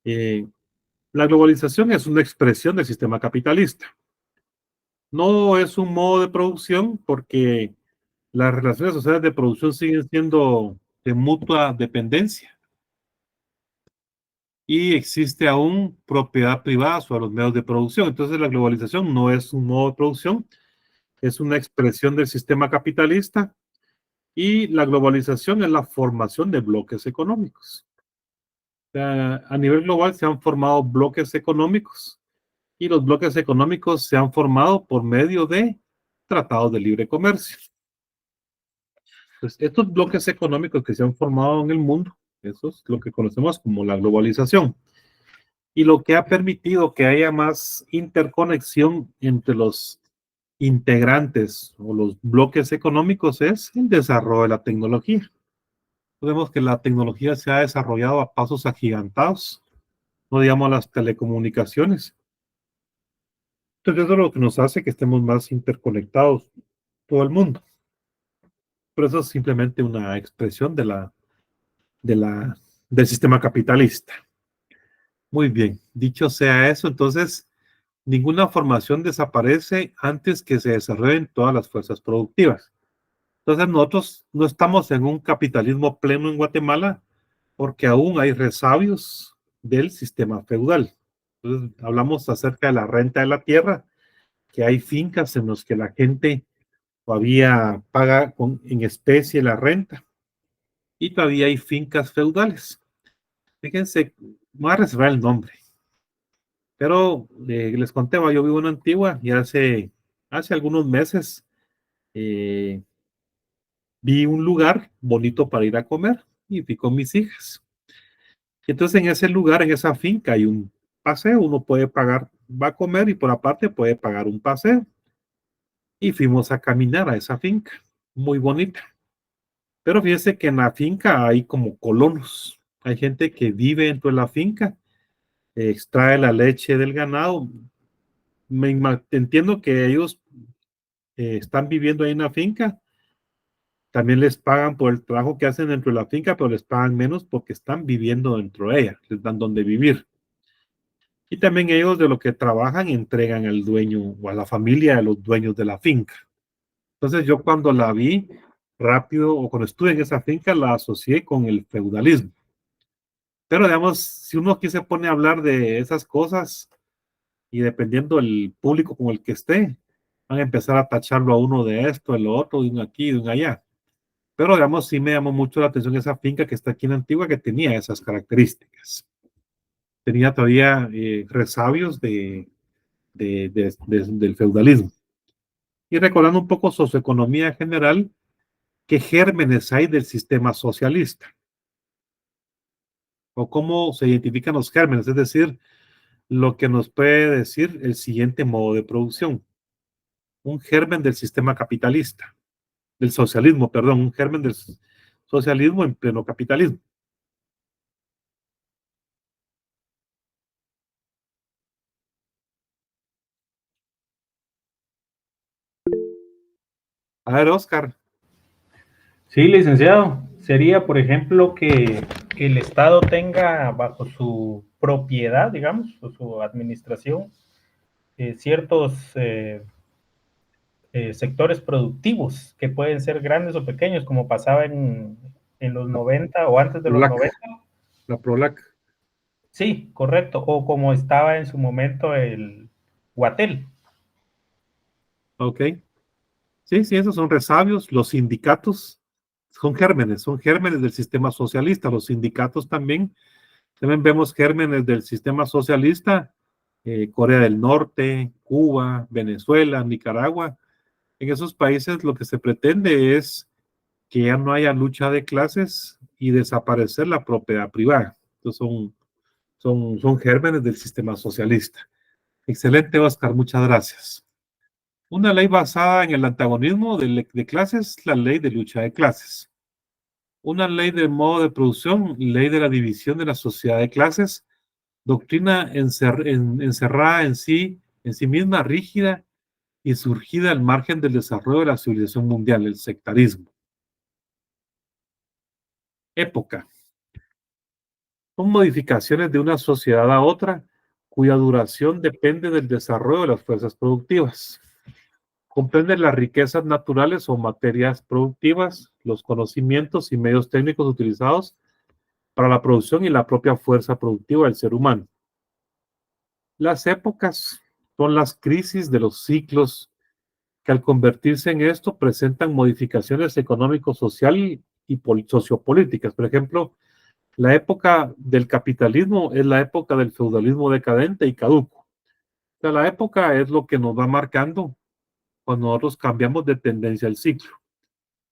La globalización es una expresión del sistema capitalista. No es un modo de producción porque las relaciones sociales de producción siguen siendo de mutua dependencia y existe aún propiedad privada sobre los medios de producción. Entonces la globalización no es un modo de producción, es una expresión del sistema capitalista y la globalización es la formación de bloques económicos. O sea, a nivel global se han formado bloques económicos y los bloques económicos se han formado por medio de tratados de libre comercio. Pues estos bloques económicos que se han formado en el mundo, eso es lo que conocemos como la globalización. Y lo que ha permitido que haya más interconexión entre los integrantes o los bloques económicos es el desarrollo de la tecnología. Vemos que la tecnología se ha desarrollado a pasos agigantados, no digamos las telecomunicaciones. Entonces eso es lo que nos hace que estemos más interconectados todo el mundo. Pero eso es simplemente una expresión del sistema capitalista. Muy bien, dicho sea eso, entonces ninguna formación desaparece antes que se desarrollen todas las fuerzas productivas. Entonces nosotros no estamos en un capitalismo pleno en Guatemala porque aún hay resabios del sistema feudal. Entonces hablamos acerca de la renta de la tierra, que hay fincas en las que la gente todavía paga en especie la renta y todavía hay fincas feudales. Fíjense, voy a reservar el nombre, pero les conté, yo vivo en Antigua y hace algunos meses vi un lugar bonito para ir a comer y fui con mis hijas. Entonces en ese lugar, en esa finca, hay un paseo, uno puede pagar, va a comer y por aparte puede pagar un paseo. Y fuimos a caminar a esa finca, muy bonita. Pero fíjense que en la finca hay como colonos, hay gente que vive dentro de la finca, extrae la leche del ganado. Entiendo que ellos están viviendo ahí en la finca, también les pagan por el trabajo que hacen dentro de la finca, pero les pagan menos porque están viviendo dentro de ella, les dan donde vivir. Y también ellos de lo que trabajan entregan al dueño o a la familia de los dueños de la finca. Entonces yo cuando la vi rápido o cuando estuve en esa finca la asocié con el feudalismo. Pero digamos, si uno aquí se pone a hablar de esas cosas y dependiendo del público con el que esté, van a empezar a tacharlo a uno de esto, de lo otro, de un aquí, de un allá. Pero, digamos, sí me llamó mucho la atención esa finca que está aquí en Antigua, que tenía esas características. Tenía todavía resabios del feudalismo. Y recordando un poco socioeconomía general, ¿qué gérmenes hay del sistema socialista? O cómo se identifican los gérmenes, es decir, lo que nos puede decir el siguiente modo de producción. Un germen del sistema capitalista, del socialismo, perdón, un germen del socialismo en pleno capitalismo. A ver, Oscar. Sí, licenciado. Sería, por ejemplo, que el Estado tenga bajo su propiedad, digamos, o su administración, ciertos sectores productivos que pueden ser grandes o pequeños, como pasaba en los 90 o antes de los 90. La Prolac. Sí, correcto. O como estaba en su momento el Guatel. Ok. Sí, sí, esos son resabios. Los sindicatos son gérmenes del sistema socialista. Los sindicatos también vemos gérmenes del sistema socialista, Corea del Norte, Cuba, Venezuela, Nicaragua. En esos países lo que se pretende es que ya no haya lucha de clases y desaparecer la propiedad privada. Entonces son gérmenes del sistema socialista. Excelente, Oscar, muchas gracias. Una ley basada en el antagonismo de clases, la ley de lucha de clases. Una ley del modo de producción, ley de la división de la sociedad de clases, doctrina encerrada en sí misma, rígida y surgida al margen del desarrollo de la civilización mundial, el sectarismo. Época. Son modificaciones de una sociedad a otra cuya duración depende del desarrollo de las fuerzas productivas. Comprende las riquezas naturales o materias productivas, los conocimientos y medios técnicos utilizados para la producción y la propia fuerza productiva del ser humano. Las épocas son las crisis de los ciclos que al convertirse en esto presentan modificaciones económico-social y sociopolíticas. Por ejemplo, la época del capitalismo es la época del feudalismo decadente y caduco. O sea, la época es lo que nos va marcando cuando nosotros cambiamos de tendencia al ciclo.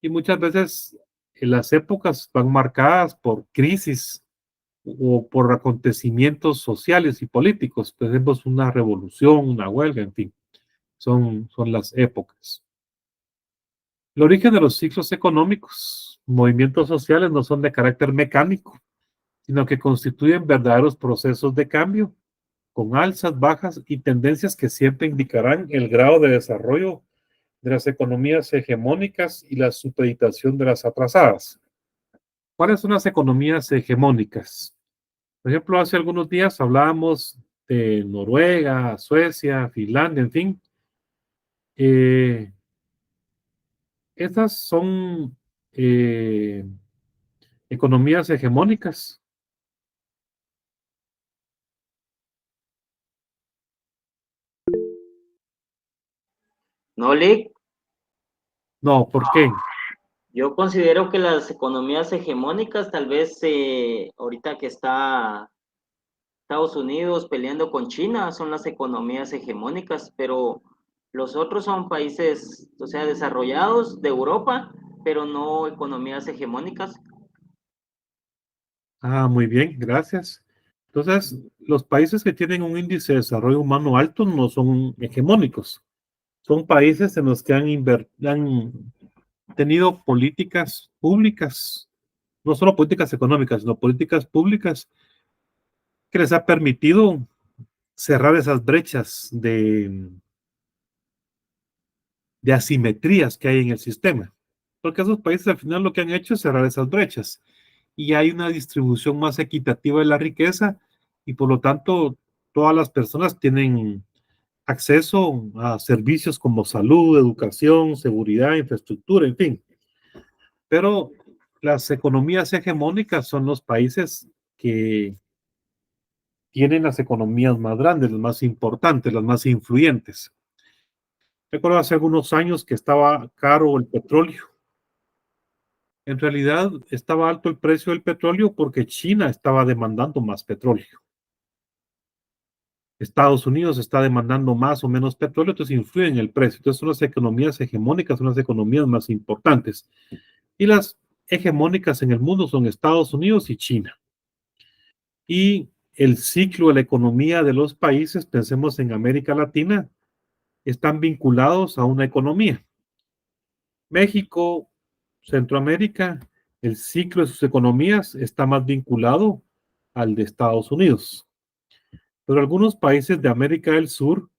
Y muchas veces las épocas van marcadas por crisis o por acontecimientos sociales y políticos. Por ejemplo, una revolución, una huelga, en fin, son las épocas. El origen de los ciclos económicos, movimientos sociales no son de carácter mecánico, sino que constituyen verdaderos procesos de cambio, con alzas, bajas y tendencias que siempre indicarán el grado de desarrollo de las economías hegemónicas y la supeditación de las atrasadas. ¿Cuáles son las economías hegemónicas? Por ejemplo, hace algunos días hablábamos de Noruega, Suecia, Finlandia, en fin. Estas son economías hegemónicas. ¿No, Lick? No, ¿por qué? Yo considero que las economías hegemónicas, tal vez ahorita que está Estados Unidos peleando con China, son las economías hegemónicas, pero los otros son países, o sea, desarrollados de Europa, pero no economías hegemónicas. Ah, muy bien, gracias. Entonces, los países que tienen un índice de desarrollo humano alto no son hegemónicos. Son países en los que han tenido políticas públicas, no solo políticas económicas, sino políticas públicas que les ha permitido cerrar esas brechas de asimetrías que hay en el sistema. Porque esos países al final lo que han hecho es cerrar esas brechas. Y hay una distribución más equitativa de la riqueza y por lo tanto todas las personas tienen acceso a servicios como salud, educación, seguridad, infraestructura, en fin. Pero las economías hegemónicas son los países que tienen las economías más grandes, las más importantes, las más influyentes. Recuerdo hace algunos años que estaba caro el petróleo En realidad estaba alto el precio del petróleo porque China estaba demandando más petróleo. Estados Unidos está demandando más o menos petróleo, entonces influye en el precio. Entonces son las economías hegemónicas, son las economías más importantes. Y las hegemónicas en el mundo son Estados Unidos y China. Y el ciclo de la economía de los países, pensemos en América Latina, están vinculados a una economía. México, Centroamérica, el ciclo de sus economías está más vinculado al de Estados Unidos. Pero algunos países de América del Sur,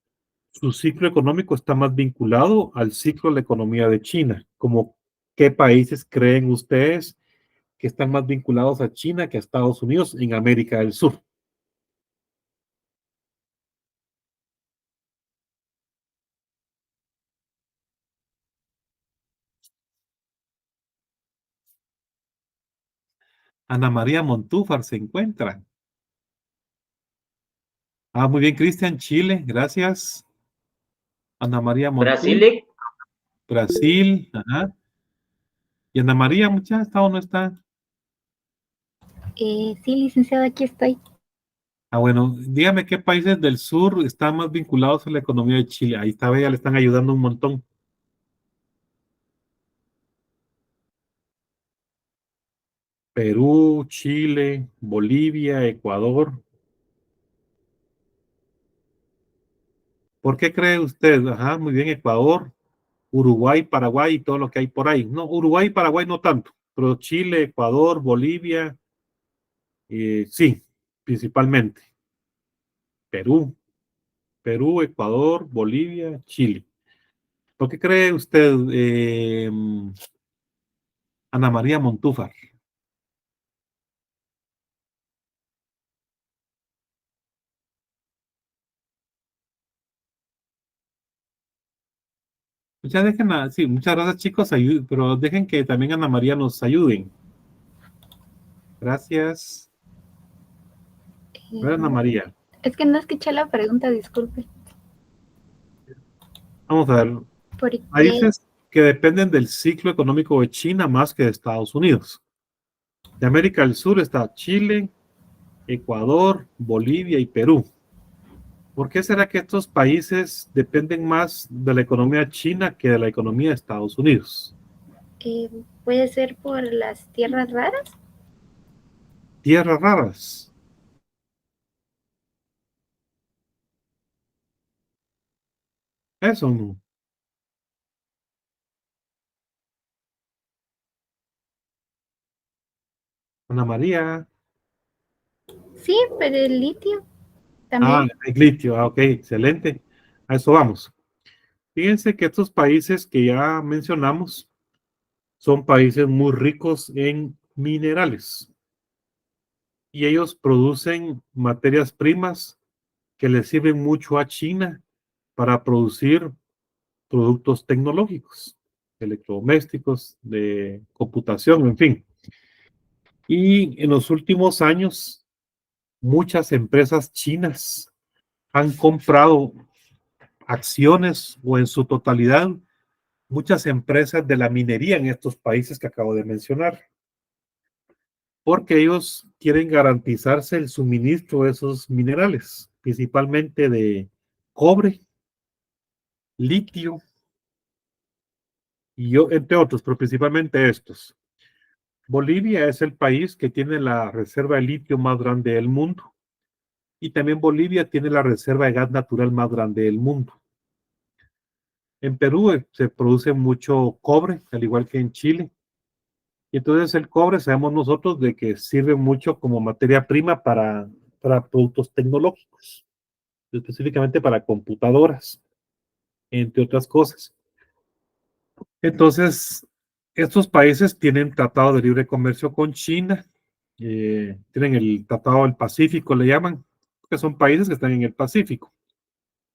su ciclo económico está más vinculado al ciclo de la economía de China. Como, ¿qué países creen ustedes que están más vinculados a China que a Estados Unidos en América del Sur? Ana María Montúfar se encuentra. Ah, muy bien, Cristian, Chile, gracias. Ana María Montúfar. Brasil, Brasil, ajá. ¿Y Ana María, muchacha, está o no está? Sí, licenciado, aquí estoy. Ah, bueno, dígame qué países del sur están más vinculados a la economía de Chile. Ahí está, ya le están ayudando un montón. Perú, Chile, Bolivia, Ecuador. ¿Por qué cree usted? Ajá, muy bien, Ecuador, Uruguay, Paraguay y todo lo que hay por ahí. No, Uruguay y Paraguay no tanto, pero Chile, Ecuador, Bolivia, sí, principalmente. Perú, Ecuador, Bolivia, Chile. ¿Por qué cree usted, Ana María Montúfar? Ya dejen sí, muchas gracias chicos, pero dejen que también Ana María nos ayuden. Gracias. A ver, Ana María. Es que no escuché la pregunta, disculpe. Vamos a ver. ¿Por qué? Países que dependen del ciclo económico de China más que de Estados Unidos. De América del Sur está Chile, Ecuador, Bolivia y Perú. ¿Por qué será que estos países dependen más de la economía china que de la economía de Estados Unidos? ¿Puede ser por las tierras raras? Tierras raras. Eso no. Ana María. Sí, pero el litio Ah, también. el litio. Ok, excelente. A eso vamos. Fíjense que estos países que ya mencionamos son países muy ricos en minerales y ellos producen materias primas que le sirven mucho a China para producir productos tecnológicos, electrodomésticos, de computación, en fin. Y en los últimos años, muchas empresas chinas han comprado acciones o en su totalidad muchas empresas de la minería en estos países que acabo de mencionar, porque ellos quieren garantizarse el suministro de esos minerales, principalmente de cobre, litio y entre otros, pero principalmente estos. Bolivia es el país que tiene la reserva de litio más grande del mundo y también Bolivia tiene la reserva de gas natural más grande del mundo. En Perú se produce mucho cobre, al igual que en Chile. Y entonces el cobre, sabemos nosotros, de que sirve mucho como materia prima para productos tecnológicos, específicamente para computadoras, entre otras cosas. Entonces, estos países tienen tratado de libre comercio con China, tienen el Tratado del Pacífico, le llaman, que son países que están en el Pacífico.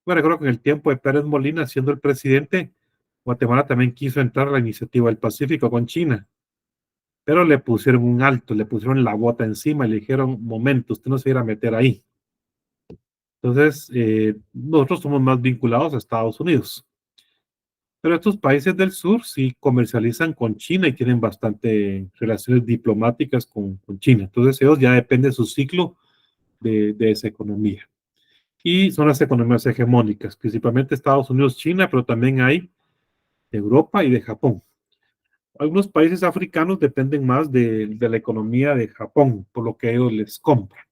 Bueno, creo que en el tiempo de Pérez Molina, siendo el presidente, Guatemala también quiso entrar a la iniciativa del Pacífico con China, pero le pusieron un alto, le pusieron la bota encima y le dijeron, momento, usted no se irá a meter ahí. Entonces, nosotros somos más vinculados a Estados Unidos. Pero estos países del sur sí comercializan con China y tienen bastante relaciones diplomáticas con China. Entonces ellos ya depende de su ciclo de esa economía. Y son las economías hegemónicas, principalmente Estados Unidos, China, pero también hay de Europa y de Japón. Algunos países africanos dependen más de la economía de Japón, por lo que ellos les compran.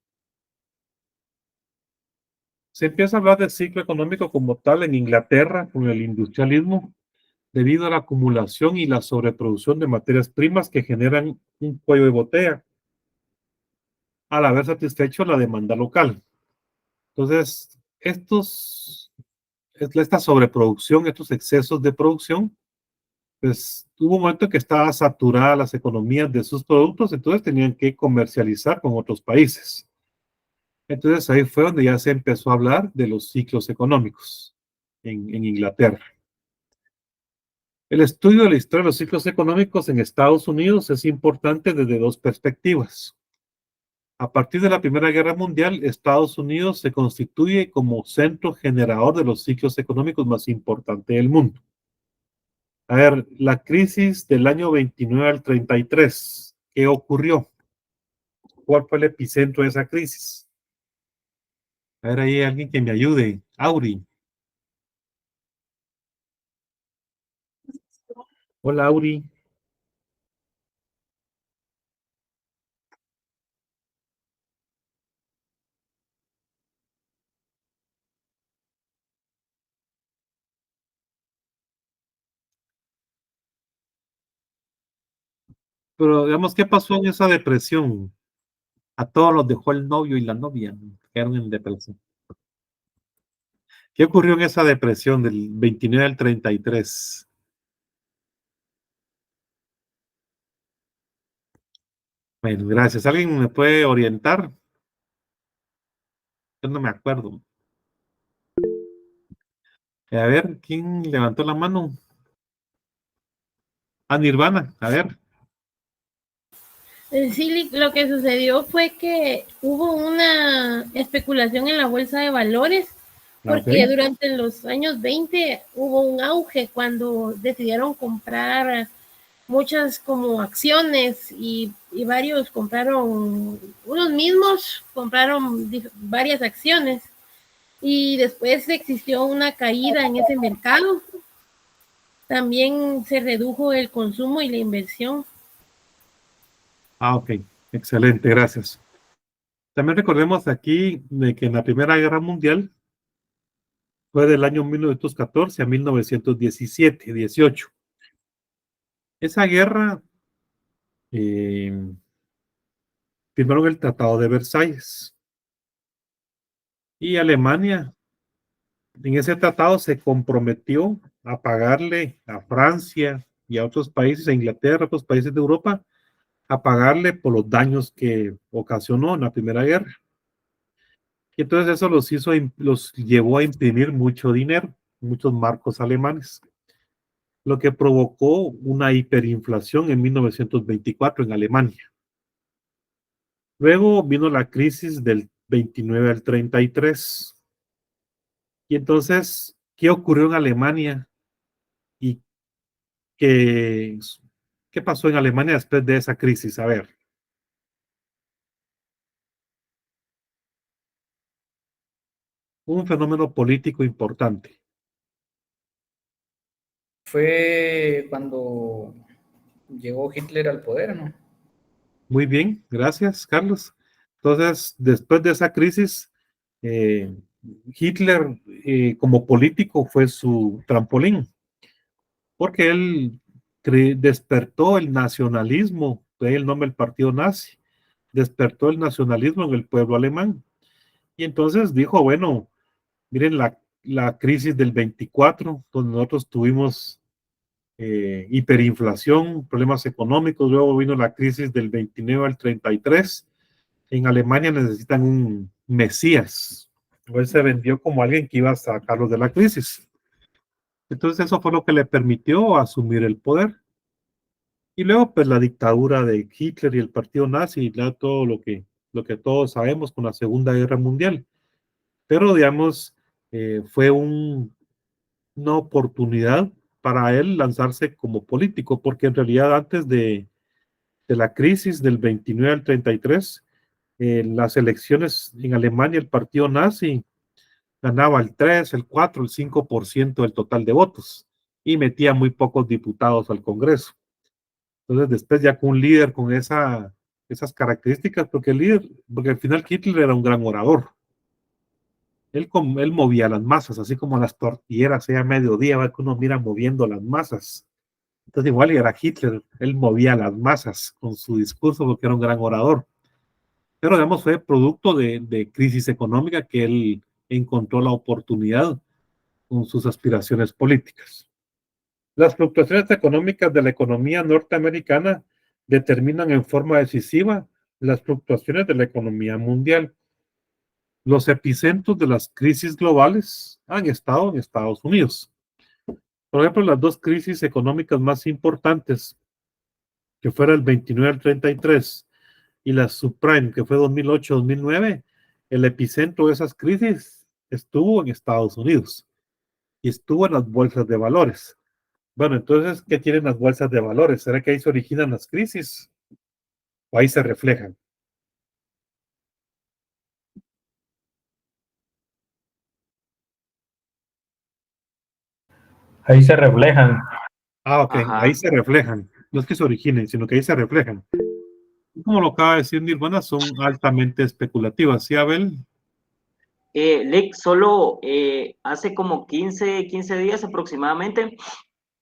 Se empieza a hablar del ciclo económico como tal en Inglaterra con el industrialismo, debido a la acumulación y la sobreproducción de materias primas que generan un cuello de botella al haber satisfecho la demanda local. Entonces, esta sobreproducción, estos excesos de producción, pues hubo un momento que estaba saturada las economías de sus productos, entonces tenían que comercializar con otros países. Entonces ahí fue donde ya se empezó a hablar de los ciclos económicos en Inglaterra. El estudio de la historia de los ciclos económicos en Estados Unidos es importante desde dos perspectivas. A partir de la Primera Guerra Mundial, Estados Unidos se constituye como centro generador de los ciclos económicos más importantes del mundo. A ver, la crisis del año 29 al 33, ¿qué ocurrió? ¿Cuál fue el epicentro de esa crisis? A ver, ahí alguien que me ayude. Auri. Hola, Auri. Pero digamos, ¿qué pasó en esa depresión? A todos los dejó el novio y la novia, quedaron en depresión. ¿Qué ocurrió en esa depresión del 29 al 33? Bueno, gracias. ¿Alguien me puede orientar? Yo no me acuerdo. A ver, ¿quién levantó la mano? Ah, Nirvana, a ver. Sí, lo que sucedió fue que hubo una especulación en la bolsa de valores, porque Ok. durante los años 20 hubo un auge cuando decidieron comprar muchas como acciones y varios compraron, unos mismos compraron varias acciones y después existió una caída en ese mercado. También se redujo el consumo y la inversión. Ah, ok. Excelente, gracias. También recordemos aquí de que en la Primera Guerra Mundial fue del año 1914 a 1917-18. Esa guerra firmaron el Tratado de Versalles y Alemania en ese tratado se comprometió a pagarle a Francia y a otros países, a Inglaterra, a otros países de Europa, a pagarle por los daños que ocasionó en la Primera Guerra. Y entonces eso los llevó a imprimir mucho dinero, muchos marcos alemanes, lo que provocó una hiperinflación en 1924 en Alemania. Luego vino la crisis del 29 al 33. Y entonces, ¿qué ocurrió en Alemania? ¿Y qué, qué pasó en Alemania después de esa crisis? A ver, un fenómeno político importante. Fue cuando llegó Hitler al poder, ¿no? Muy bien, gracias, Carlos. Entonces, después de esa crisis, eh, Hitler como político fue su trampolín, porque él despertó el nacionalismo, de ahí el nombre del partido nazi, despertó el nacionalismo en el pueblo alemán. Y entonces dijo, bueno, miren la crisis del 24, donde nosotros tuvimos hiperinflación, problemas económicos, luego vino la crisis del 29 al 33. En Alemania necesitan un mesías. Él se vendió como alguien que iba a sacarlos de la crisis. Entonces eso fue lo que le permitió asumir el poder. Y luego pues la dictadura de Hitler y el partido nazi, y todo lo que todos sabemos con la Segunda Guerra Mundial. Pero digamos, fue una oportunidad para él lanzarse como político, porque en realidad antes de la crisis del 29 al 33, en las elecciones en Alemania el partido nazi ganaba el 3, el 4, el 5% del total de votos y metía muy pocos diputados al Congreso. Entonces después ya con un líder con esas características, porque al final Hitler era un gran orador. Él movía las masas, así como las tortilleras a mediodía, va que uno mira moviendo las masas. Entonces igual era Hitler, él movía las masas con su discurso porque era un gran orador. Pero digamos fue producto de crisis económica que él encontró la oportunidad con sus aspiraciones políticas. Las fluctuaciones económicas de la economía norteamericana determinan en forma decisiva las fluctuaciones de la economía mundial. Los epicentros de las crisis globales han estado en Estados Unidos. Por ejemplo, las dos crisis económicas más importantes, que fuera el 29 al 33, y la subprime, que fue 2008-2009, el epicentro de esas crisis estuvo en Estados Unidos y estuvo en las bolsas de valores. Bueno, entonces, ¿qué tienen las bolsas de valores? ¿Será que ahí se originan las crisis? ¿O ahí se reflejan? Ahí se reflejan. Ah, ok, Ajá. ahí se reflejan. No es que se originen, sino que ahí se reflejan. Como lo acaba de decir Nirvana, son altamente especulativas. ¿Sí, Abel? Lick, solo hace como 15 días aproximadamente,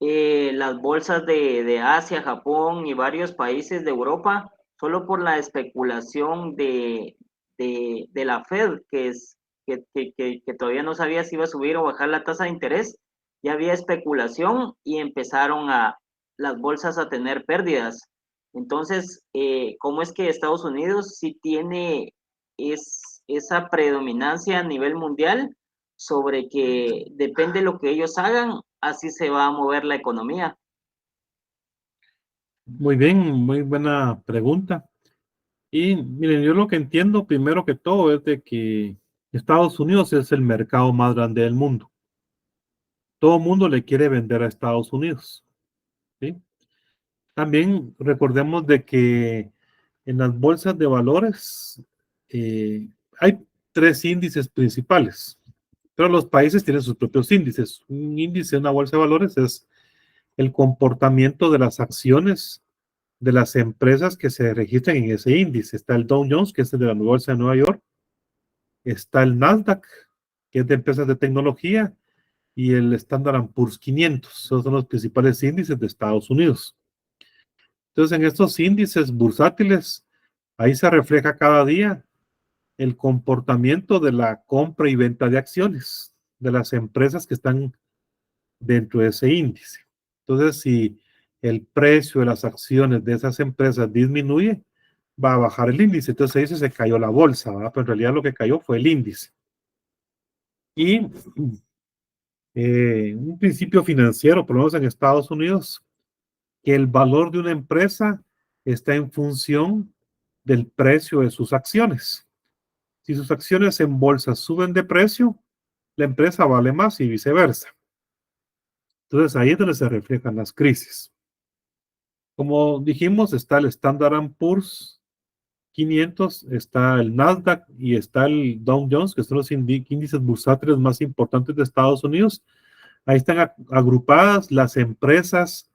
las bolsas de Asia, Japón y varios países de Europa, solo por la especulación de la Fed, que todavía no sabía si iba a subir o bajar la tasa de interés, ya había especulación y empezaron las bolsas a tener pérdidas. Entonces, ¿cómo es que Estados Unidos sí tiene esa predominancia a nivel mundial sobre que depende de lo que ellos hagan, así se va a mover la economía? Muy bien, muy buena pregunta. Y miren, yo lo que entiendo primero que todo es de que Estados Unidos es el mercado más grande del mundo. Todo el mundo le quiere vender a Estados Unidos. ¿Sí? También recordemos de que en las bolsas de valores hay 3 índices principales, pero los países tienen sus propios índices. Un índice de una bolsa de valores es el comportamiento de las acciones de las empresas que se registran en ese índice. Está el Dow Jones, que es el de la bolsa de Nueva York. Está el Nasdaq, que es de empresas de tecnología, y el Standard & Poor's 500. Esos son los principales índices de Estados Unidos. Entonces, en estos índices bursátiles, ahí se refleja cada día el comportamiento de la compra y venta de acciones de las empresas que están dentro de ese índice. Entonces, si el precio de las acciones de esas empresas disminuye, va a bajar el índice. Entonces, ahí se cayó la bolsa, ¿verdad? Pero en realidad lo que cayó fue el índice. Y un principio financiero, por lo menos en Estados Unidos, que el valor de una empresa está en función del precio de sus acciones. Si sus acciones en bolsa suben de precio, la empresa vale más y viceversa. Entonces ahí es donde se reflejan las crisis. Como dijimos, está el Standard & Poor's 500, está el Nasdaq y está el Dow Jones, que son los índices bursátiles más importantes de Estados Unidos. Ahí están agrupadas las empresas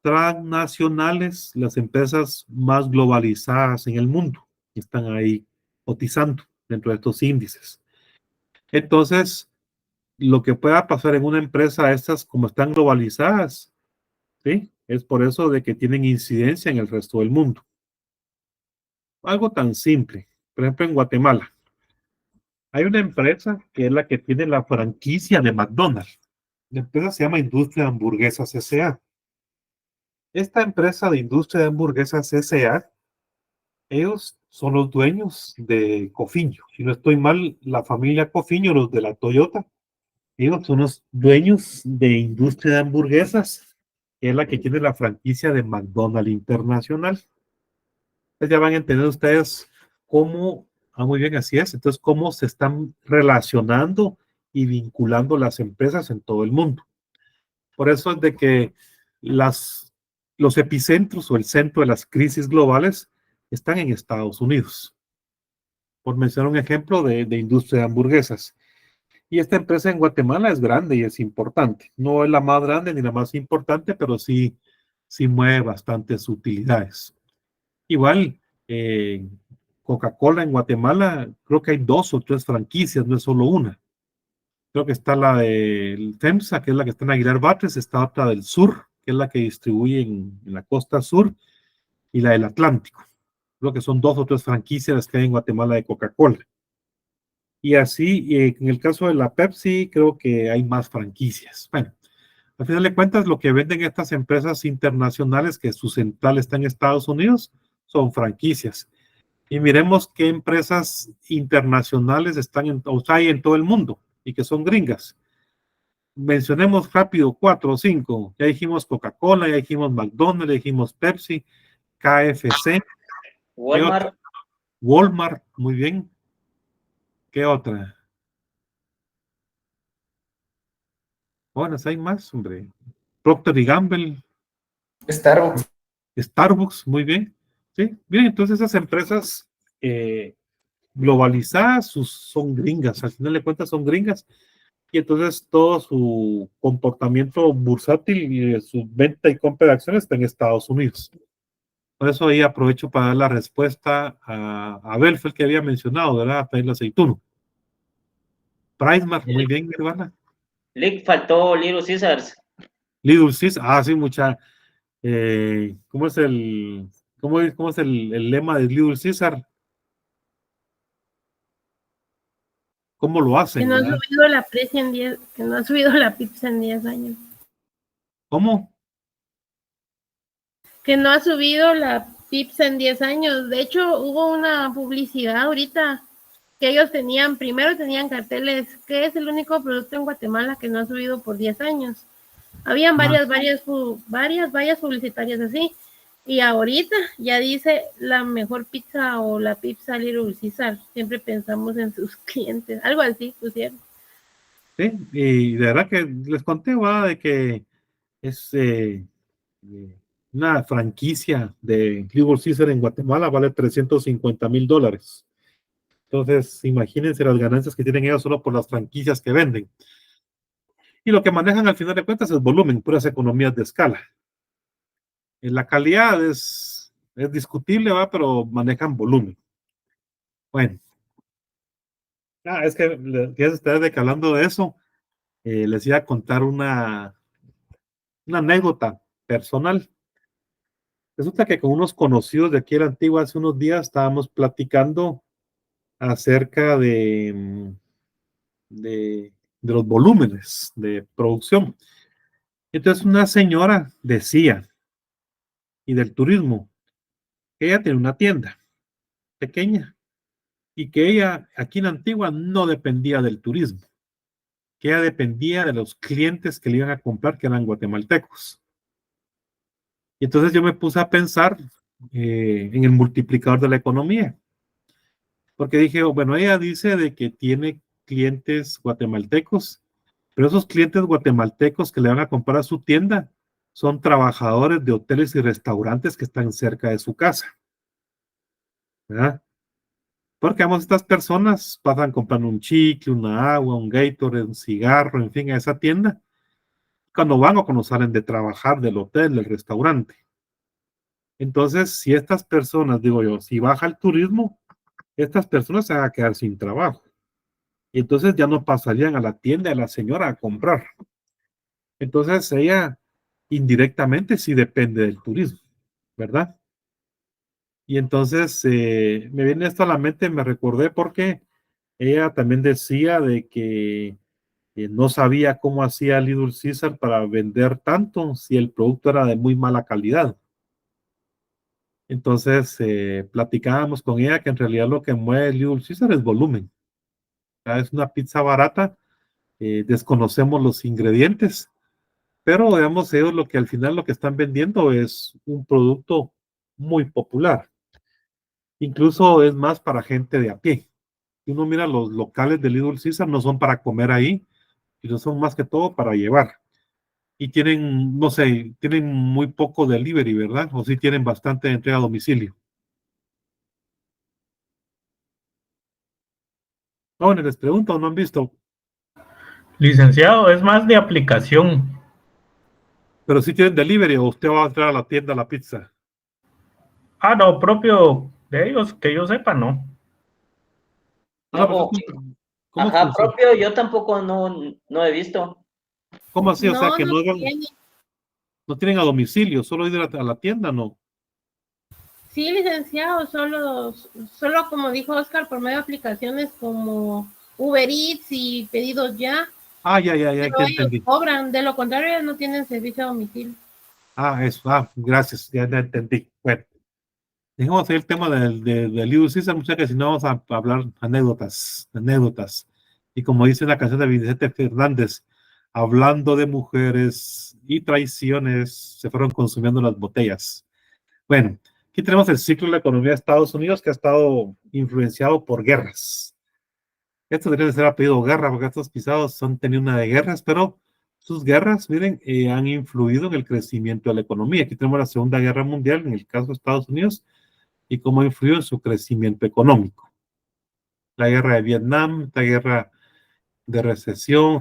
transnacionales, las empresas más globalizadas en el mundo, que están ahí cotizando dentro de estos índices. Entonces, lo que pueda pasar en una empresa, estas como están globalizadas, ¿sí? Es por eso de que tienen incidencia en el resto del mundo. Algo tan simple. Por ejemplo, en Guatemala, hay una empresa que es la que tiene la franquicia de McDonald's. La empresa se llama Industria de Hamburguesas S.A. Esta empresa de Industria de Hamburguesas S.A., ellos son los dueños de Cofiño. Si no estoy mal, la familia Cofiño, los de la Toyota, ellos son los dueños de Industria de Hamburguesas, que es la que tiene la franquicia de McDonald's Internacional. Entonces ya van a entender ustedes cómo, muy bien, así es, entonces cómo se están relacionando y vinculando las empresas en todo el mundo. Por eso es de que los epicentros o el centro de las crisis globales están en Estados Unidos. Por mencionar un ejemplo de industria de hamburguesas. Y esta empresa en Guatemala es grande y es importante. No es la más grande ni la más importante, pero sí mueve bastantes utilidades. Igual, Coca-Cola en Guatemala, creo que hay 2 o 3 franquicias, no es solo una. Creo que está la del FEMSA, que es la que está en Aguilar Batres, está otra del sur, que es la que distribuye en la costa sur, y la del Atlántico. Creo que son 2 o 3 franquicias que hay en Guatemala de Coca-Cola. Y así, en el caso de la Pepsi, creo que hay más franquicias. Bueno, al final de cuentas, lo que venden estas empresas internacionales, que su central está en Estados Unidos, son franquicias. Y miremos qué empresas internacionales hay en todo el mundo y que son gringas. Mencionemos rápido 4 o 5. Ya dijimos Coca-Cola, ya dijimos McDonald's, ya dijimos Pepsi, KFC. Walmart. Walmart, muy bien. ¿Qué otra? Bueno, hay más, hombre. Procter y Gamble. Starbucks, muy bien. Sí, bien, entonces esas empresas globalizadas son gringas, al final de cuentas son gringas, y entonces todo su comportamiento bursátil y su venta y compra de acciones está en Estados Unidos. Por eso ahí aprovecho para dar la respuesta a Abel, fue el que había mencionado, ¿verdad? A pedir el aceituno. Pricemark, muy bien, mi hermana. Faltó Little Caesars. Little Caesars, sí, mucha. ¿Cómo es el lema de Little Caesar? ¿Cómo lo hacen? Que no ha ¿verdad? subido la pizza en 10, que no ha subido la pizza en 10 años. ¿Cómo? Que no ha subido la pizza en 10 años. De hecho, hubo una publicidad ahorita que ellos primero tenían carteles, que es el único producto en Guatemala que no ha subido por 10 años. Habían varias vallas publicitarias así. Y ahorita ya dice la mejor pizza o la pizza Little Caesar. Siempre pensamos en sus clientes. Algo así pusieron. Sí, y de verdad que les conté, ¿verdad? De que es una franquicia de Little Caesar en Guatemala, vale $350,000. Entonces, imagínense las ganancias que tienen ellos solo por las franquicias que venden. Y lo que manejan al final de cuentas es volumen, puras economías de escala. La calidad es discutible, ¿va? Pero manejan volumen. Bueno. Es que ustedes de que hablando de eso, les iba a contar una anécdota personal. Resulta que con unos conocidos de aquí de la Antigua hace unos días estábamos platicando acerca de los volúmenes de producción. Entonces una señora decía, y del turismo, que ella tiene una tienda pequeña y que ella aquí en Antigua no dependía del turismo, que ella dependía de los clientes que le iban a comprar, que eran guatemaltecos. Y entonces yo me puse a pensar en el multiplicador de la economía, porque dije, bueno, ella dice de que tiene clientes guatemaltecos, pero esos clientes guatemaltecos que le van a comprar a su tienda son trabajadores de hoteles y restaurantes que están cerca de su casa, ¿verdad? Porque vamos, estas personas pasan comprando un chicle, una agua, un Gatorade, un cigarro, en fin, a esa tienda, cuando van o cuando salen de trabajar del hotel, del restaurante. Entonces, si estas personas, digo yo, si baja el turismo, estas personas se van a quedar sin trabajo. Y entonces ya no pasarían a la tienda de la señora a comprar. Entonces, ella indirectamente sí depende del turismo, ¿verdad? Y entonces me viene esto a la mente, me recordé porque ella también decía de que no sabía cómo hacía Little Caesar para vender tanto si el producto era de muy mala calidad. Entonces platicábamos con ella que en realidad lo que mueve Little Caesar es volumen. Es una pizza barata, desconocemos los ingredientes, pero digamos ellos lo que al final lo que están vendiendo es un producto muy popular. Incluso es más para gente de a pie. Si uno mira los locales de Little Caesar, no son para comer ahí, sino son más que todo para llevar. y tienen, no sé, tienen muy poco delivery, ¿verdad? O sí tienen bastante entrega a domicilio. Ah, bueno, les pregunto, ¿no han visto? Licenciado, es más de aplicación. Pero sí tienen delivery o usted va a entrar a la tienda a la pizza. Ah, no, propio de ellos, que yo sepa, no. No, No, pero ¿cómo ajá, funciona? propio, yo tampoco no he visto. ¿Cómo así? O sea, No, que no no, tiene. no tienen a domicilio, solo ir a la tienda, ¿no? Sí, licenciado, solo como dijo Oscar, por medio de aplicaciones como Uber Eats y Pedidos Ya, Ah, ya pero ellos entendí. cobran, de lo contrario ellos no tienen servicio a domicilio. Ah, eso, gracias, ya entendí. Bueno, dejemos ahí el tema del Little Caesar, muchachos, que si no vamos a hablar anécdotas. Y como dice la canción de Vicente Fernández, hablando de mujeres y traiciones, se fueron consumiendo las botellas. Bueno, aquí tenemos el ciclo de la economía de Estados Unidos que ha estado influenciado por guerras. Esto debería de ser apellido guerra, porque estos pisados han tenido una de guerras, pero sus guerras, miren, han influido en el crecimiento de la economía. Aquí tenemos la Segunda Guerra Mundial, en el caso de Estados Unidos, y cómo ha influido en su crecimiento económico. La guerra de Vietnam, la guerra de recesión,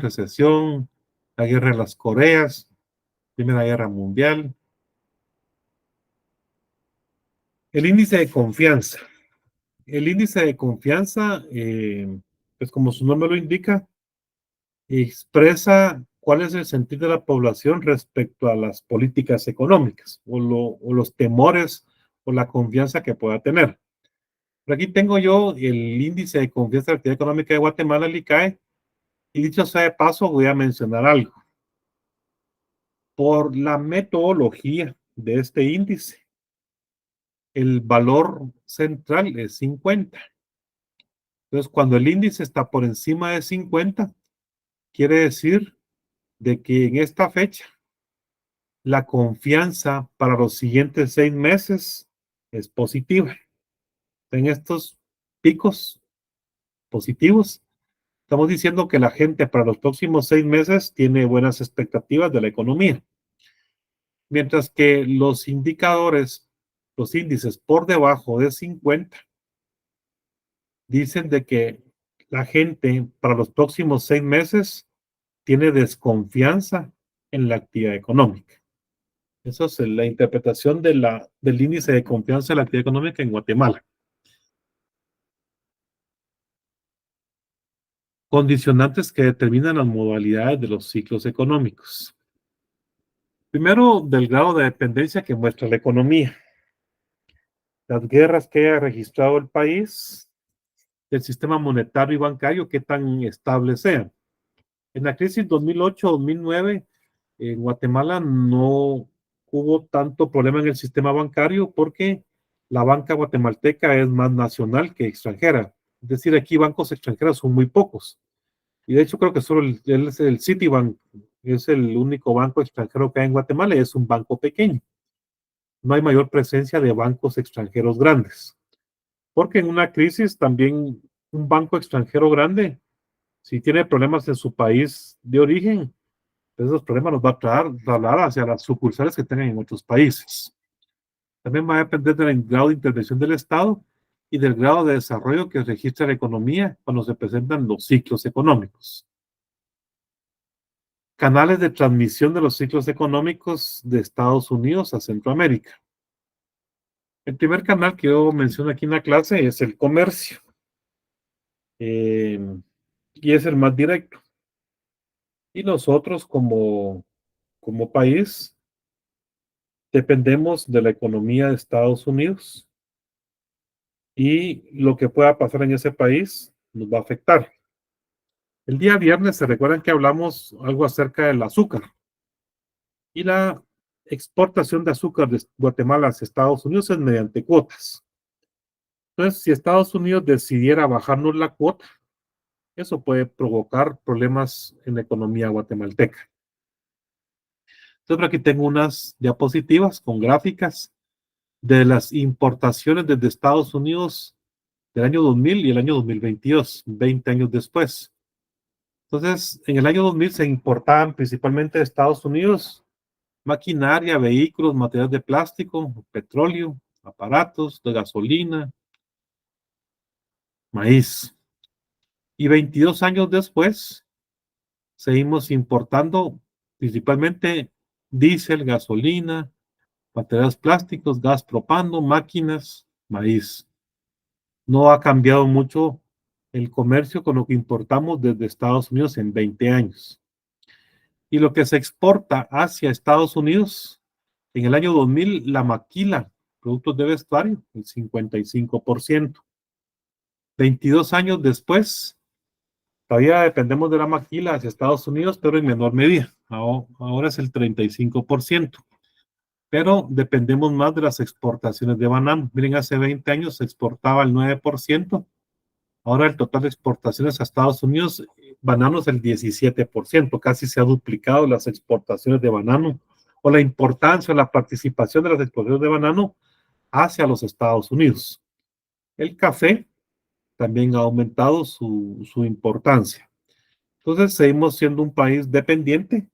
la guerra de las Coreas, Primera Guerra Mundial. El índice de confianza. El índice de confianza, pues como su nombre lo indica, expresa cuál es el sentir de la población respecto a las políticas económicas o los temores o la confianza que pueda tener. Por aquí tengo yo el índice de confianza de la actividad económica de Guatemala, el ICAE, y dicho sea de paso, voy a mencionar algo. Por la metodología de este índice, el valor central es 50. Entonces, cuando el índice está por encima de 50, quiere decir de que en esta fecha la confianza para los siguientes 6 meses es positiva. En estos picos positivos, estamos diciendo que la gente para los próximos 6 meses tiene buenas expectativas de la economía. Mientras que los indicadores, los índices por debajo de 50, dicen de que la gente para los próximos 6 meses tiene desconfianza en la actividad económica. Esa es la interpretación del índice de confianza de la actividad económica en Guatemala. Condicionantes que determinan las modalidades de los ciclos económicos. Primero, del grado de dependencia que muestra la economía. Las guerras que haya registrado el país, el sistema monetario y bancario, qué tan estables sean. En la crisis 2008-2009, en Guatemala no hubo tanto problema en el sistema bancario porque la banca guatemalteca es más nacional que extranjera. Es decir, aquí bancos extranjeros son muy pocos. Y de hecho creo que solo el Citibank es el único banco extranjero que hay en Guatemala y es un banco pequeño. No hay mayor presencia de bancos extranjeros grandes. Porque en una crisis también un banco extranjero grande, si tiene problemas en su país de origen, esos problemas los va a trasladar hacia las sucursales que tengan en otros países. También va a depender del grado de intervención del Estado y del grado de desarrollo que registra la economía cuando se presentan los ciclos económicos. Canales de transmisión de los ciclos económicos de Estados Unidos a Centroamérica. El primer canal que yo menciono aquí en la clase es el comercio. Y es el más directo. Y nosotros como país dependemos de la economía de Estados Unidos y lo que pueda pasar en ese país nos va a afectar. El día viernes se recuerdan que hablamos algo acerca del azúcar y la exportación de azúcar de Guatemala hacia Estados Unidos es mediante cuotas. Entonces, si Estados Unidos decidiera bajarnos la cuota, eso puede provocar problemas en la economía guatemalteca. Entonces, por aquí tengo unas diapositivas con gráficas de las importaciones desde Estados Unidos del año 2000 y el año 2022, 20 años después. Entonces, en el año 2000 se importaban principalmente de Estados Unidos maquinaria, vehículos, materiales de plástico, petróleo, aparatos, de gasolina, maíz. Y 22 años después, seguimos importando principalmente diésel, gasolina, materiales plásticos, gas propano, máquinas, maíz. No ha cambiado mucho el comercio con lo que importamos desde Estados Unidos en 20 años. Y lo que se exporta hacia Estados Unidos, en el año 2000, la maquila, productos de vestuario, el 55%. 22 años después, todavía dependemos de la maquila hacia Estados Unidos, pero en menor medida. Ahora es el 35%. Pero dependemos más de las exportaciones de banano. Miren, hace 20 años se exportaba el 9%. Ahora el total de exportaciones a Estados Unidos, banano es el 17%. Casi se ha duplicado las exportaciones de banano o la importancia o la participación de las exportaciones de banano hacia los Estados Unidos. El café también ha aumentado su importancia. Entonces, seguimos siendo un país dependiente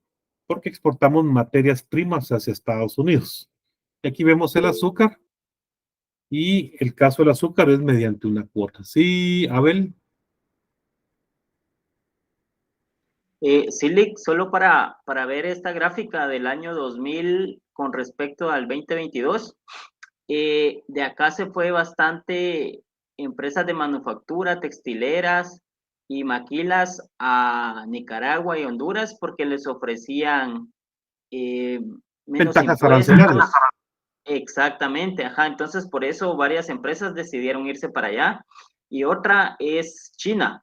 porque exportamos materias primas hacia Estados Unidos. Y aquí vemos el azúcar y el caso del azúcar es mediante una cuota. Sí, Abel. Silic, solo para ver esta gráfica del año 2000 con respecto al 2022, de acá se fue bastante empresas de manufactura, textileras y maquilas a Nicaragua y Honduras porque les ofrecían menos ventajas impuestos. arancelarias. Exactamente, ajá. Entonces, por eso varias empresas decidieron irse para allá. Y otra es China.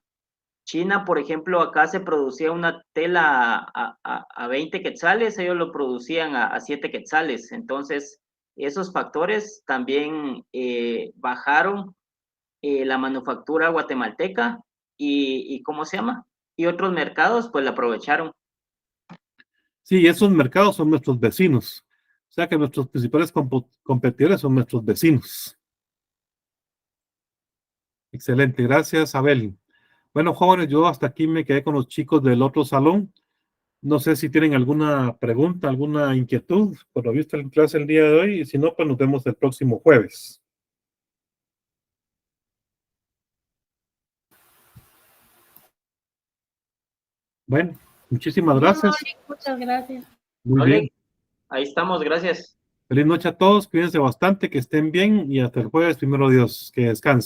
China, por ejemplo, acá se producía una tela a 20 quetzales, ellos lo producían a 7 quetzales. Entonces, esos factores también bajaron la manufactura guatemalteca y ¿cómo se llama? Y otros mercados, pues la aprovecharon. Sí, esos mercados son nuestros vecinos. O sea que nuestros principales competidores son nuestros vecinos. Excelente, gracias, Abel. Bueno, jóvenes, yo hasta aquí me quedé con los chicos del otro salón. No sé si tienen alguna pregunta, alguna inquietud por lo visto en clase el día de hoy. Y si no, pues nos vemos el próximo jueves. Bueno, muchísimas gracias. Muchas gracias. Muy bien. Ahí estamos, gracias. Feliz noche a todos, cuídense bastante, que estén bien y hasta el jueves, primero Dios, que descansen.